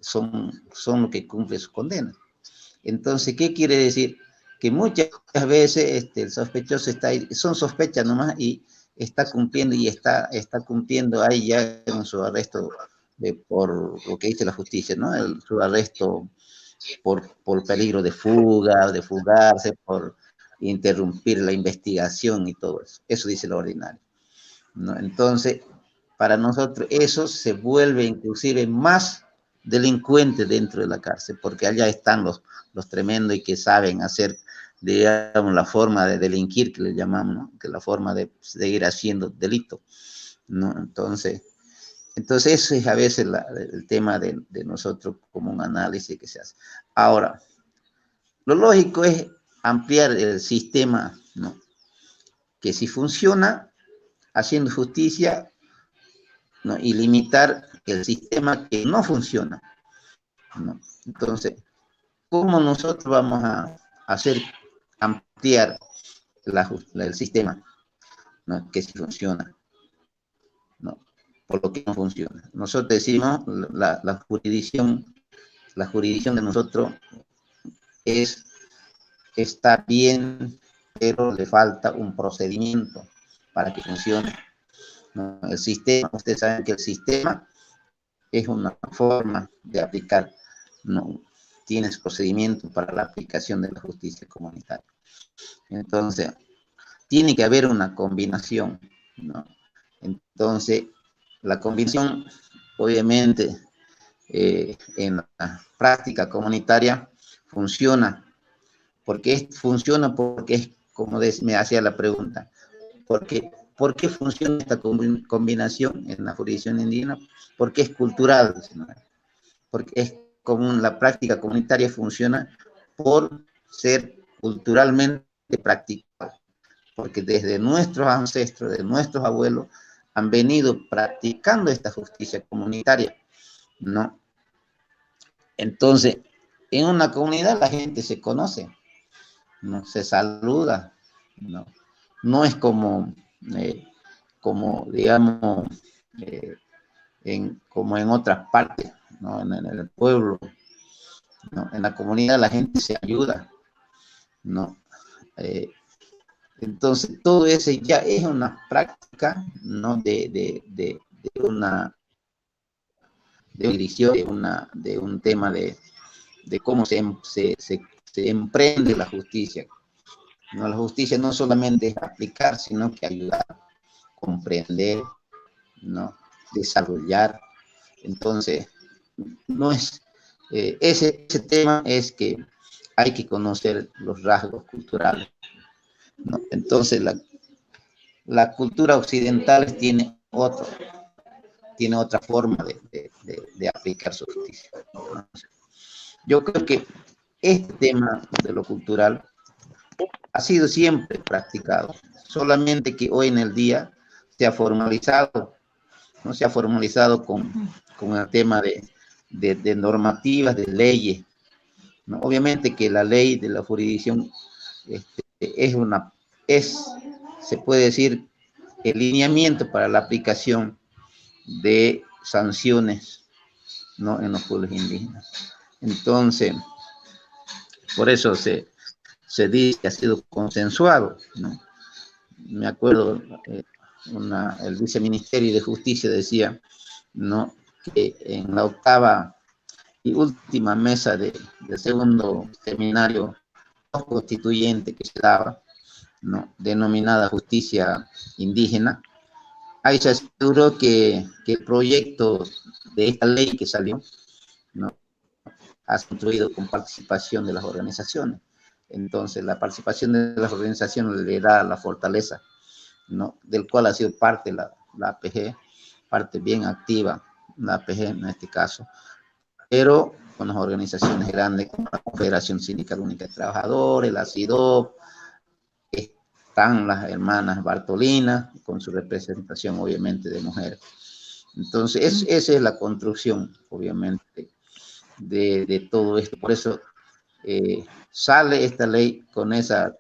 son los que cumplen su condena. Entonces, ¿qué quiere decir? Que muchas veces el sospechoso está ahí, son sospechas nomás y está cumpliendo y está cumpliendo ahí ya en su arresto por lo que dice la justicia, ¿no? Su arresto por peligro de fuga, de fugarse, por interrumpir la investigación y todo eso. Eso dice lo ordinario, ¿no? Entonces, para nosotros eso se vuelve inclusive más delincuente dentro de la cárcel, porque allá están los tremendos y que saben hacer, digamos, la forma de delinquir, que le llamamos, ¿no? Que la forma de seguir haciendo delito, ¿no? Entonces eso es a veces el tema de nosotros como un análisis que se hace. Ahora, lo lógico es ampliar el sistema, ¿no? Que si funciona haciendo justicia, ¿no? Y limitar el sistema que no funciona, ¿no? Entonces, ¿cómo nosotros vamos a hacer ampliar el sistema, ¿no? Que sí funciona, ¿no? Por lo que no funciona. Nosotros decimos, la jurisdicción de nosotros está bien, pero le falta un procedimiento para que funcione, ¿no? El sistema, ustedes saben que el sistema es una forma de aplicar, ¿no? Tienes procedimientos para la aplicación de la justicia comunitaria. Entonces, tiene que haber una combinación, ¿no? Entonces, la combinación, obviamente, en la práctica comunitaria funciona. ¿Por qué funciona? Porque es, como me hacía la pregunta, ¿por qué funciona esta combinación en la jurisdicción indígena? Porque es cultural, porque es común, la práctica comunitaria funciona por ser culturalmente practicada, porque desde nuestros ancestros, de nuestros abuelos, han venido practicando esta justicia comunitaria, ¿no? Entonces, en una comunidad la gente se conoce, ¿no? Se saluda, ¿no? no es como, digamos, como en otras partes, ¿no? En el pueblo, ¿no? En la comunidad la gente se ayuda, ¿no? Entonces, todo eso ya es una práctica, ¿no? De una división, de un tema de cómo se emprende la justicia. No, la justicia no solamente es aplicar, sino que ayudar, comprender, ¿no? Desarrollar. Entonces, no es, ese tema es que hay que conocer los rasgos culturales, ¿no? Entonces, la cultura occidental tiene otra forma de aplicar su justicia, ¿no? Yo creo que este tema de lo cultural ha sido siempre practicado, solamente que hoy en el día se ha formalizado, no se ha formalizado con el tema de normativas, de leyes, ¿no? Obviamente que la ley de la jurisdicción se puede decir, el lineamiento para la aplicación de sanciones, ¿no? En los pueblos indígenas. Entonces, por eso se dice que ha sido consensuado, ¿no? Me acuerdo, el viceministerio de Justicia decía, ¿no? Que en la 8ª y última mesa del segundo seminario constituyente que se daba, ¿no? Denominada justicia indígena, ahí se aseguró que el proyecto de esta ley que salió, ¿no? Ha construido con participación de las organizaciones. Entonces, la participación de las organizaciones le da la fortaleza, ¿no? Del cual ha sido parte la APG, parte bien activa, la APG en este caso, pero con las organizaciones grandes como la Confederación Sindical Única de Trabajadores, la CIDOB, están las hermanas Bartolina, con su representación obviamente de mujeres. Entonces, esa es la construcción, obviamente, de todo esto. Por eso sale esta ley con esta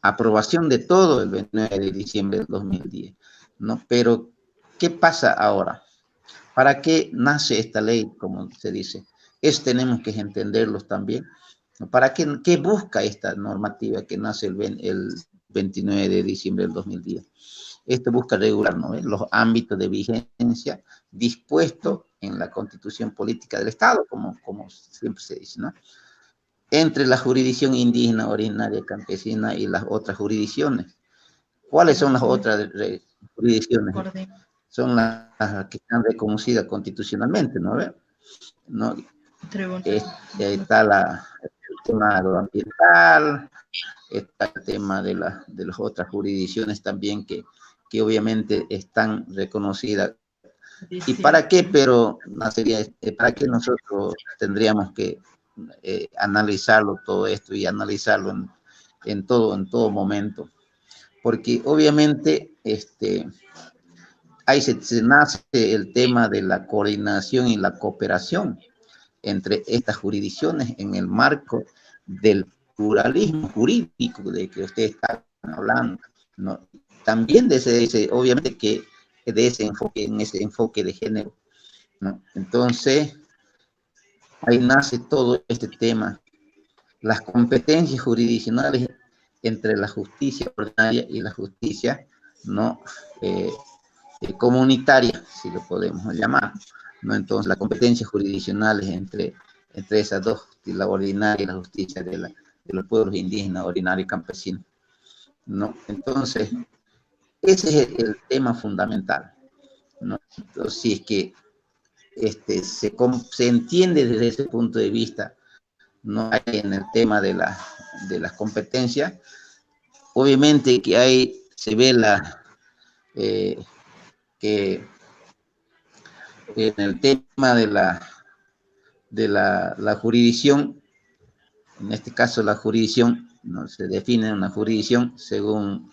aprobación de todo el 29 de diciembre del 2010, ¿no? Pero, ¿qué pasa ahora? ¿Para qué nace esta ley, como se dice? Tenemos que entenderlos también, ¿no? ¿Para qué busca esta normativa que nace el 29 de diciembre del 2010? Esto busca regular, ¿no? Los ámbitos de vigencia dispuestos en la Constitución Política del Estado, como siempre se dice, ¿no? Entre la jurisdicción indígena, originaria, campesina y las otras jurisdicciones. ¿Cuáles son las otras jurisdicciones? Son las que están reconocidas constitucionalmente, ¿no? ¿No? Está el tema agroambiental, está el tema de las otras jurisdicciones también que obviamente están reconocidas. ¿Y para qué? Pero ¿para qué nosotros tendríamos que analizarlo todo esto y analizarlo en todo momento? Porque obviamente ahí se nace el tema de la coordinación y la cooperación entre estas jurisdicciones en el marco del pluralismo jurídico de que usted está hablando, ¿no? También obviamente que de ese enfoque de género, ¿no? Entonces, ahí nace todo este tema, las competencias jurisdiccionales entre la justicia ordinaria y la justicia, ¿no? Comunitaria, si lo podemos llamar, ¿no? Entonces, las competencias jurisdiccionales entre esas dos, la ordinaria y la justicia de los pueblos indígenas, ordinario y campesino, ¿no? Entonces, ese es el tema fundamental, ¿no? Entonces, si es que se entiende desde ese punto de vista, no hay en el tema de las competencias, obviamente que ahí se ve que en el tema de la jurisdicción, en este caso la jurisdicción, no se define una jurisdicción según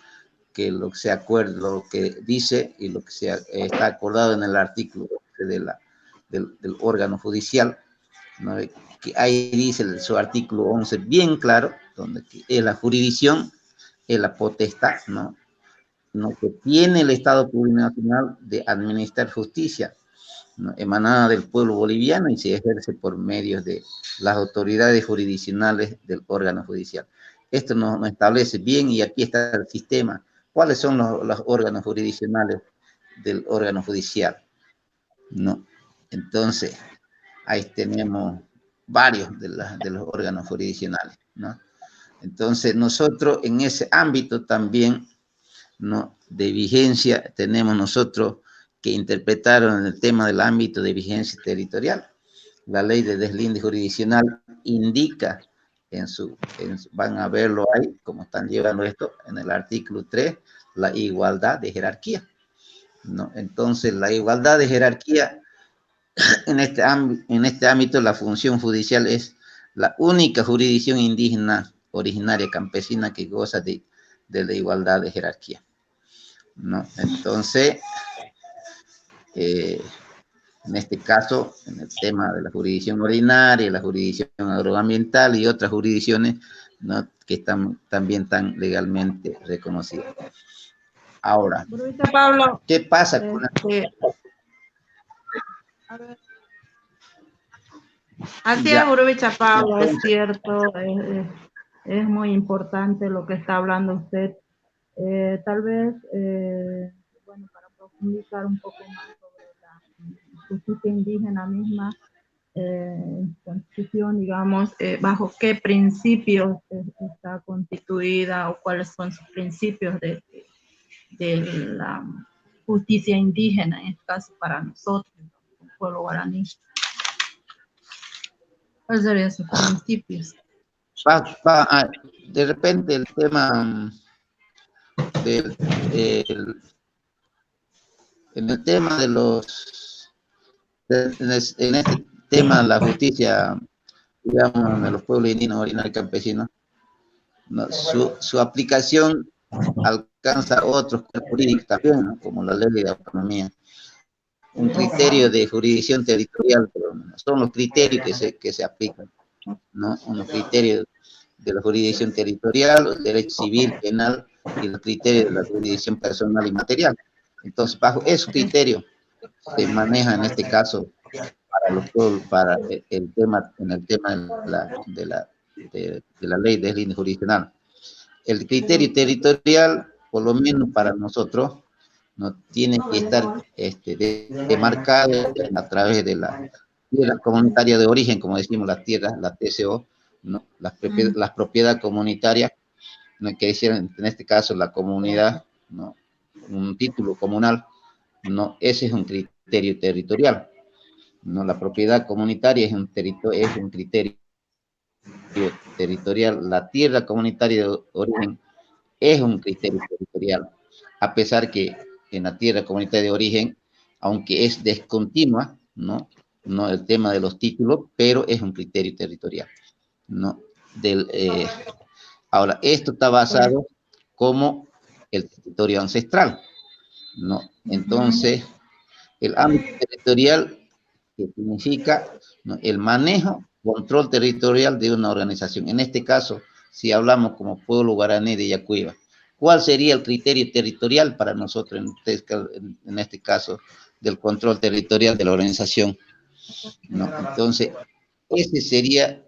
que lo que se acuerda, lo que dice y lo que está acordado en el artículo del órgano judicial, ¿no? que ahí dice su artículo 11 bien claro, donde es la jurisdicción, es la potestad, ¿no? No, que tiene el Estado plurinacional de administrar justicia, ¿no? Emanada del pueblo boliviano y se ejerce por medios de las autoridades jurisdiccionales del órgano judicial. Esto nos establece bien y aquí está el sistema. ¿Cuáles son los órganos jurisdiccionales del órgano judicial? ¿No? Entonces, ahí tenemos varios de los órganos jurisdiccionales, ¿no? Entonces, nosotros en ese ámbito también, ¿no?, de vigencia, tenemos nosotros que interpretar en el tema del ámbito de vigencia territorial. La ley de deslinde jurisdiccional indica van a verlo ahí, como están llevando esto, en el artículo 3, la igualdad de jerarquía, ¿no? Entonces, la igualdad de jerarquía, en este ámbito, la función judicial es la única jurisdicción indígena originaria campesina que goza de la igualdad de jerarquía, ¿no? Entonces, en este caso, en el tema de la jurisdicción ordinaria, la jurisdicción agroambiental y otras jurisdicciones, ¿no?, que también están legalmente reconocidas. Ahora, Pablo, ¿qué pasa con así es, Urubicha Pablo, es cierto, es muy importante lo que está hablando usted. Tal vez, bueno, para profundizar un poco más sobre la justicia indígena misma, constitución, digamos, bajo qué principios está constituida o cuáles son sus principios de la justicia indígena, en este caso para nosotros, el pueblo guaraní. ¿Cuáles serían sus principios? De repente el tema en el tema de en este tema de la justicia, digamos, de los pueblos indígenas originarios campesinos, ¿no?, su aplicación alcanza otros jurídicos también, ¿no?, como la ley de autonomía. Un criterio de jurisdicción territorial, pero son los criterios que se aplican, ¿no? Unos criterios de la jurisdicción territorial, el derecho civil, penal y los criterios de la jurisdicción personal y material. Entonces, bajo esos criterios se maneja en este caso para el tema, en el tema de la ley de deslinde jurisdiccional. El criterio territorial, por lo menos para nosotros, no tiene que estar demarcado a través de la tierra comunitaria de origen, como decimos, las tierras, la TCO, ¿no?, las propiedades comunitarias, ¿no?, que hicieron en este caso la comunidad, ¿no?, un título comunal, ¿no? Ese es un criterio territorial, ¿no? La propiedad comunitaria es un criterio territorial. La tierra comunitaria de origen es un criterio territorial, a pesar que en la tierra comunitaria de origen, aunque es descontinua, ¿no?, no el tema de los títulos, pero es un criterio territorial, ¿no? Ahora, esto está basado como el territorio ancestral, ¿no? Entonces, el ámbito territorial, que significa, ¿no?, el manejo, control territorial de una organización. En este caso, si hablamos como pueblo guaraní de Yacuiba, ¿cuál sería el criterio territorial para nosotros en este caso del control territorial de la organización, ¿no? Entonces, ese sería,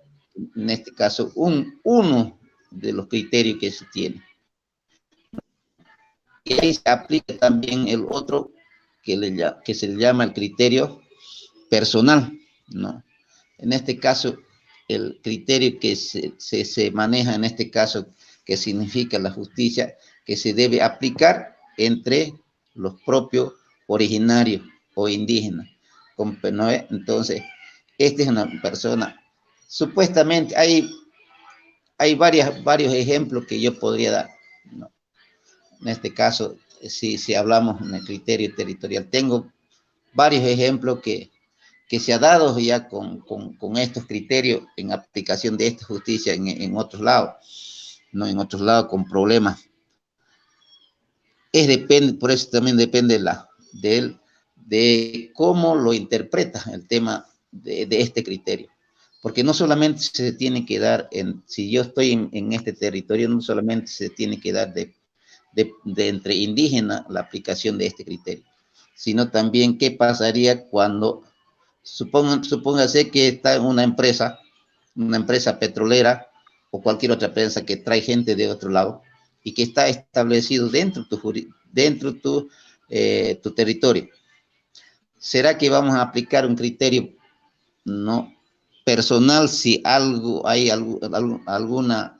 en este caso, uno de los criterios que se tiene. Y ahí se aplica también el otro que se le llama el criterio personal, ¿no? En este caso, el criterio que se maneja en este caso, que significa la justicia, que se debe aplicar entre los propios originarios o indígenas, ¿no? Entonces, esta es una persona, supuestamente, hay varios ejemplos que yo podría dar, ¿no? En este caso, si hablamos en el criterio territorial, tengo varios ejemplos que se ha dado ya con estos criterios en aplicación de esta justicia en otros lados, ¿no? En otros lados con problemas. Por eso también depende de cómo lo interpreta el tema de este criterio. porque no solamente se tiene que dar, si yo estoy en este territorio, no solamente se tiene que dar de entre indígenas la aplicación de este criterio, sino también qué pasaría cuando, supóngase que está en una empresa petrolera o cualquier otra empresa que trae gente de otro lado y que está establecido dentro de tu territorio. ¿Será que vamos a aplicar un criterio no personal si hay alguna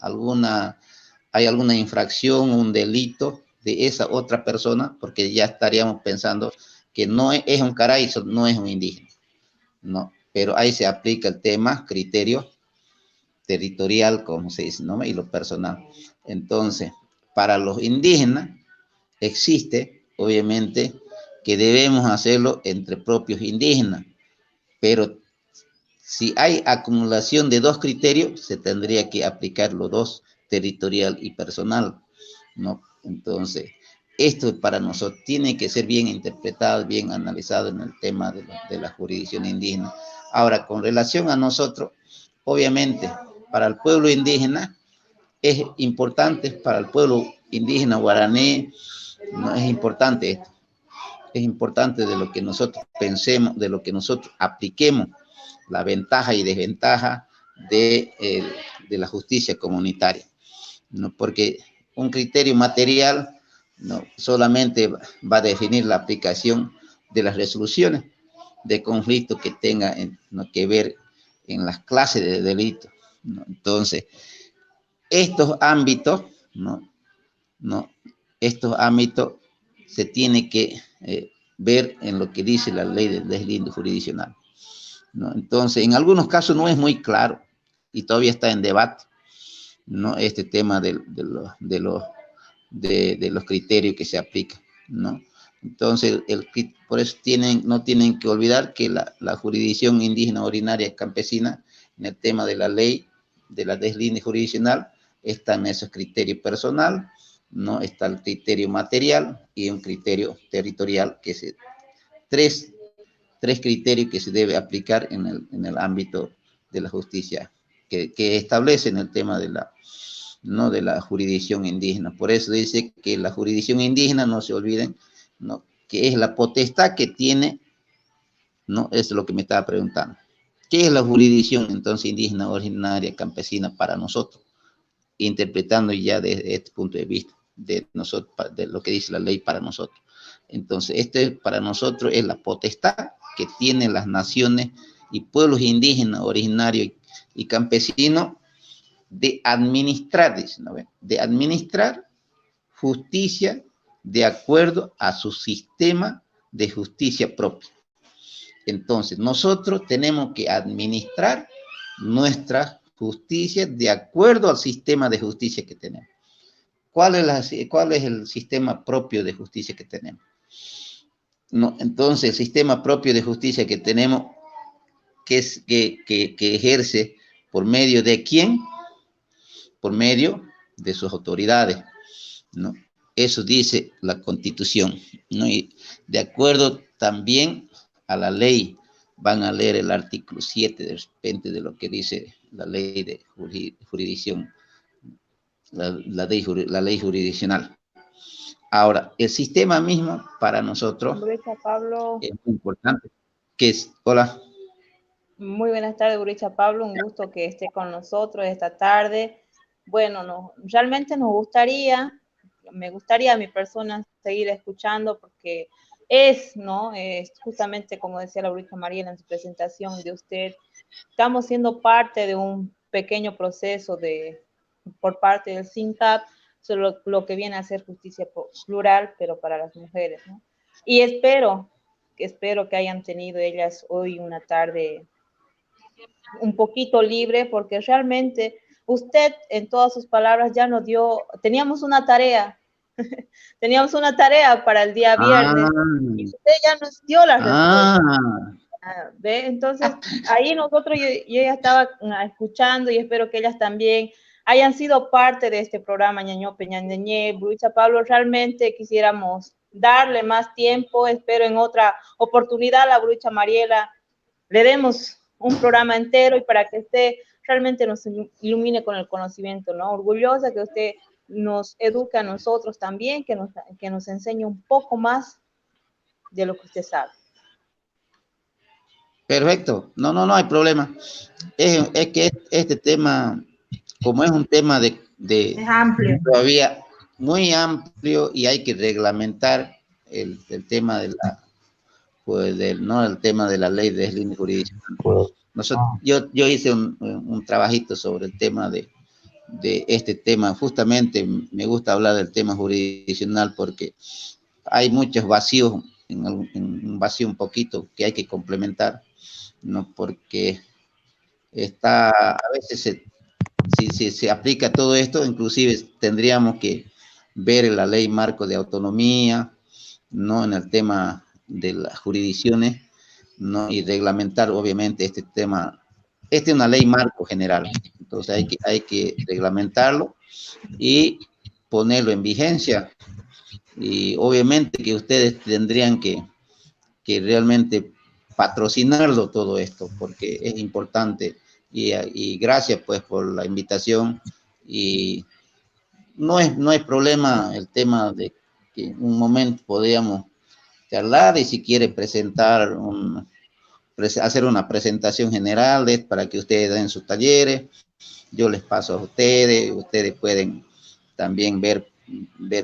infracción, un delito de esa otra persona? Porque ya estaríamos pensando que no es un caraízo, no es un indígena, ¿no? Pero ahí se aplica el tema criterio territorial, como se dice, ¿no? Y lo personal. Entonces, para los indígenas existe, obviamente, que debemos hacerlo entre propios indígenas, pero si hay acumulación de dos criterios, se tendría que aplicar los dos, territorial y personal, ¿no? Entonces, esto para nosotros tiene que ser bien interpretado, bien analizado en el tema de la jurisdicción indígena. Ahora, con relación a nosotros, obviamente, para el pueblo indígena es importante, para el pueblo indígena guaraní, no es importante esto. Es importante de lo que nosotros pensemos, de lo que nosotros apliquemos, la ventaja y desventaja de la justicia comunitaria, ¿no? Porque un criterio material no solamente va a definir la aplicación de las resoluciones de conflictos que tengan que ver en las clases de delitos, ¿no? Entonces, estos ámbitos, estos ámbitos se tiene que ver en lo que dice la ley del deslinde jurisdiccional, ¿no? Entonces, en algunos casos no es muy claro y todavía está en debate, ¿no? Este tema de los criterios que se aplican, ¿no? Entonces, por eso no tienen que olvidar que la jurisdicción indígena ordinaria campesina, en el tema de la ley de la deslinde jurisdiccional, está en esos criterios personal, ¿no? Está el criterio material y un criterio territorial, que es tres criterios que se debe aplicar en el ámbito de la justicia, que establecen el tema de la jurisdicción indígena. Por eso dice que la jurisdicción indígena, no se olviden, ¿no?, que es la potestad que tiene, ¿no? Es lo que me estaba preguntando. ¿Qué es la jurisdicción entonces indígena originaria campesina para nosotros? Interpretando ya desde este punto de vista de nosotros, de lo que dice la ley para nosotros. Entonces, para nosotros es la potestad que tienen las naciones y pueblos indígenas originarios y campesinos de administrar, de administrar justicia de acuerdo a su sistema de justicia propia. Entonces, nosotros tenemos que administrar nuestra justicia de acuerdo al sistema de justicia que tenemos. ¿Cuál es el sistema propio de justicia que tenemos? No, entonces, el sistema propio de justicia que tenemos, que ejerce por medio de quién? Por medio de sus autoridades, ¿no? Eso dice la Constitución, ¿no? Y de acuerdo también a la ley, van a leer el artículo 7 de repente de lo que dice la ley de jurisdicción, la ley jurisdiccional. Ahora, el sistema mismo para nosotros Pablo, es muy importante. Hola. Muy buenas tardes, Uricha Pablo, un gusto que esté con nosotros esta tarde. Bueno, realmente me gustaría a mi persona seguir escuchando porque es justamente como decía la Uricha Mariela en su presentación de usted, estamos siendo parte de un pequeño proceso por parte del CINCAP, sobre lo que viene a ser justicia plural, pero para las mujeres, ¿no? Y espero que hayan tenido ellas hoy una tarde un poquito libre, porque realmente usted en todas sus palabras ya nos dio, teníamos una tarea para el día viernes, y usted ya nos dio la respuesta. ¿Ve? Entonces, ahí nosotros, yo ya estaba escuchando y espero que ellas también hayan sido parte de este programa Ñañope Ñandeñé. Brucha Pablo, realmente quisiéramos darle más tiempo, espero en otra oportunidad a la Brucha Mariela le demos un programa entero y para que usted realmente nos ilumine con el conocimiento, ¿no? Orgullosa que usted nos eduque a nosotros también, que nos enseñe un poco más de lo que usted sabe. Perfecto, no hay problema. Es que este tema, como es un tema Es amplio. todavía muy amplio y hay que reglamentar el tema de la, pues el tema de la ley de deslinde jurisdiccional. Yo hice un trabajito sobre el tema de este tema. Justamente me gusta hablar del tema jurisdiccional porque hay muchos vacíos, un vacío un poquito que hay que complementar, ¿no? Porque a veces si se aplica todo esto, inclusive tendríamos que ver la ley marco de autonomía, ¿no? En el tema de las jurisdicciones, ¿no? Y reglamentar obviamente este tema. Esta es una ley marco general, entonces hay que reglamentarlo y ponerlo en vigencia. Y obviamente que ustedes tendrían que realmente patrocinarlo todo esto, porque es importante. Y gracias pues por la invitación. Y no es problema el tema de que en un momento podríamos charlar y si quiere presentar hacer una presentación general para que ustedes den sus talleres, yo les paso a ustedes pueden también ver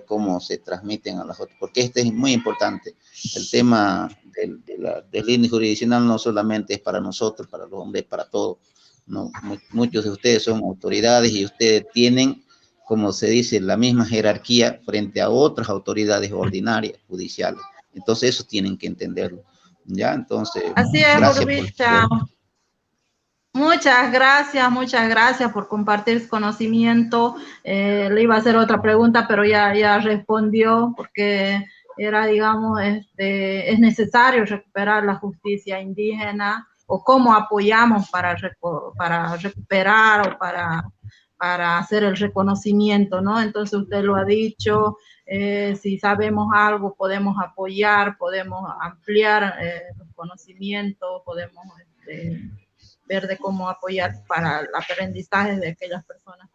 cómo se transmiten a las otras, porque este es muy importante. El tema del índice jurisdiccional no solamente es para nosotros, para los hombres, para todos, ¿no? Muchos de ustedes son autoridades y ustedes tienen, como se dice, la misma jerarquía frente a otras autoridades ordinarias, judiciales. Entonces eso tienen que entenderlo. ¿Ya? Entonces, así es, Burbicha. Muchas gracias por compartir su conocimiento. Le iba a hacer otra pregunta, pero ya respondió, porque era, digamos, es necesario recuperar la justicia indígena, o cómo apoyamos para recuperar o para hacer el reconocimiento, ¿no? Entonces usted lo ha dicho, si sabemos algo podemos apoyar, podemos ampliar los conocimientos, podemos ver de cómo apoyar para el aprendizaje de aquellas personas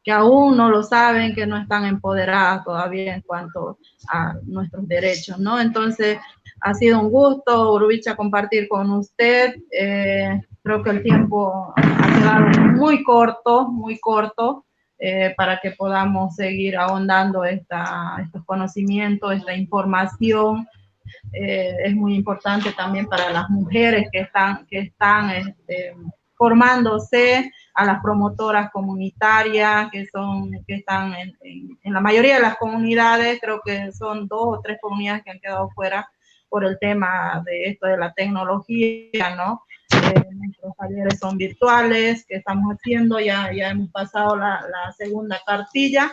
que aún no lo saben, que no están empoderadas todavía en cuanto a nuestros derechos, ¿no? Entonces, ha sido un gusto, Burbicha, compartir con usted. Creo que el tiempo ha quedado muy corto, para que podamos seguir ahondando estos conocimientos, esta información. Es muy importante también para las mujeres que están formándose, a las promotoras comunitarias que están en la mayoría de las comunidades. Creo que son 2 o 3 comunidades que han quedado fuera por el tema de esto de la tecnología, ¿no? Nuestros talleres son virtuales, que estamos haciendo, ya hemos pasado la segunda cartilla,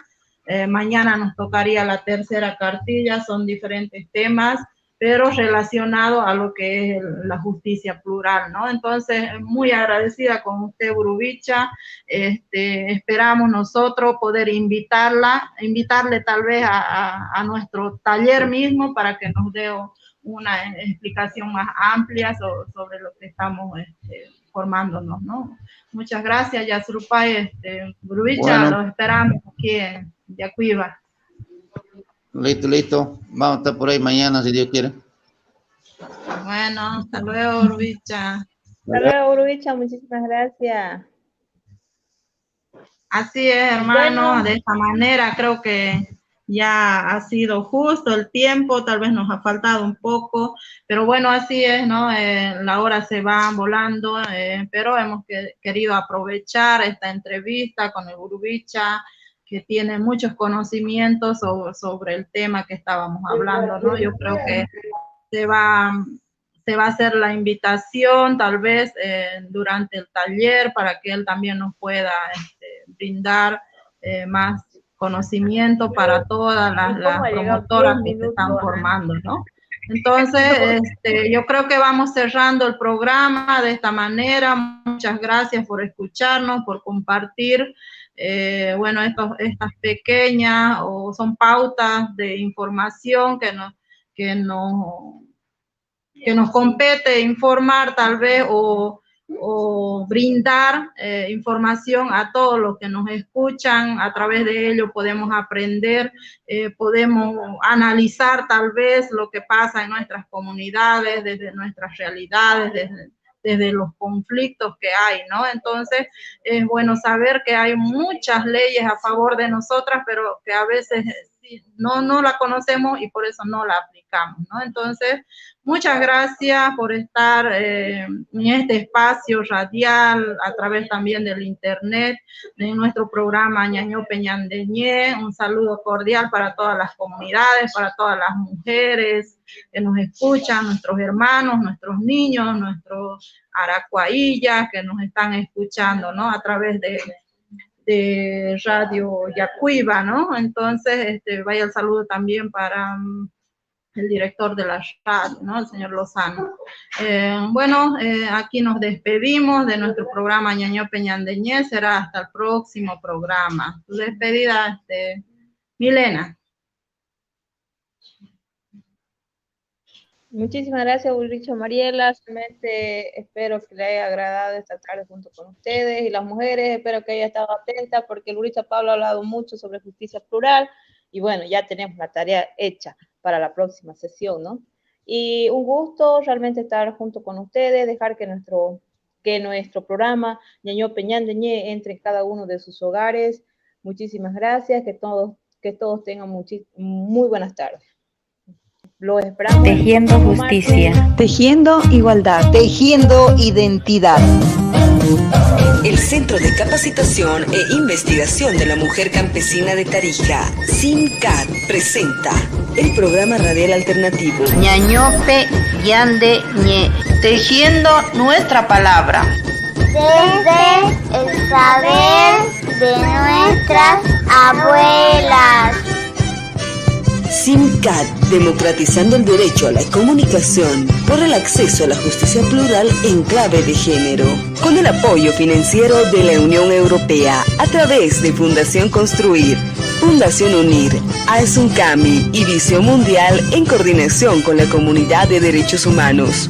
mañana nos tocaría la tercera cartilla, son diferentes temas, pero relacionado a lo que es la justicia plural, ¿no? Entonces, muy agradecida con usted, Burbicha. Esperamos nosotros poder invitarle tal vez a nuestro taller mismo para que nos dé una explicación más amplia sobre lo que estamos formándonos, ¿no? Muchas gracias, Yasurupay. Burbicha, bueno, los esperamos aquí en Yacuiba. Listo. Vamos a estar por ahí mañana, si Dios quiere. Bueno, hasta luego, Burbicha. Hasta luego, Burbicha, muchísimas gracias. Así es, hermano, bueno, de esta manera creo que ya ha sido justo el tiempo, tal vez nos ha faltado un poco, pero bueno, así es, ¿no? La hora se va volando, pero hemos querido aprovechar esta entrevista con el Burbicha, que tiene muchos conocimientos sobre el tema que estábamos hablando, ¿no? Yo creo que se va a hacer la invitación, tal vez, durante el taller, para que él también nos pueda brindar más conocimiento para todas las promotoras que se están formando, ¿no? Entonces, yo creo que vamos cerrando el programa de esta manera. Muchas gracias por escucharnos, por compartir. Bueno, estas pequeñas son pautas de información que nos compete informar tal vez, o o brindar información a todos los que nos escuchan. A través de ello podemos aprender, podemos analizar tal vez lo que pasa en nuestras comunidades, desde nuestras realidades, desde los conflictos que hay, ¿no? Entonces, es bueno saber que hay muchas leyes a favor de nosotras, pero que a veces no la conocemos y por eso no la aplicamos, ¿no? Entonces, muchas gracias por estar en este espacio radial, a través también del internet, de nuestro programa Ñañope Ñande Ñe. Un saludo cordial para todas las comunidades, para todas las mujeres que nos escuchan, nuestros hermanos, nuestros niños, nuestros aracuaillas que nos están escuchando, ¿no? A través de Radio Yacuiba, ¿no? Entonces, vaya el saludo también para el director de la radio, ¿no? El señor Lozano. Aquí nos despedimos de nuestro programa Ñañope Ñande Ñe. Será hasta el próximo programa. Tu despedida, Milena. Muchísimas gracias, Ulricha Mariela. Realmente espero que le haya agradado esta tarde junto con ustedes y las mujeres. Espero que haya estado atenta porque Ulricha Pablo ha hablado mucho sobre justicia plural y bueno, ya tenemos la tarea hecha para la próxima sesión, ¿no? Y un gusto realmente estar junto con ustedes, dejar que nuestro programa Ñañope Ñande Ñe entre en cada uno de sus hogares. Muchísimas gracias, que todos tengan muy buenas tardes. Lo esperamos. Tejiendo justicia. Tejiendo igualdad. Tejiendo identidad. El Centro de Capacitación e Investigación de la Mujer Campesina de Tarija, CIMCAT, presenta el programa radial alternativo Ñañope Ñande Ñe, tejiendo nuestra palabra. Desde el saber de nuestras abuelas. CIMCAT, democratizando el derecho a la comunicación por el acceso a la justicia plural en clave de género, con el apoyo financiero de la Unión Europea a través de Fundación Construir, Fundación Unir, AESUNCAMI y Visión Mundial en coordinación con la Comunidad de Derechos Humanos.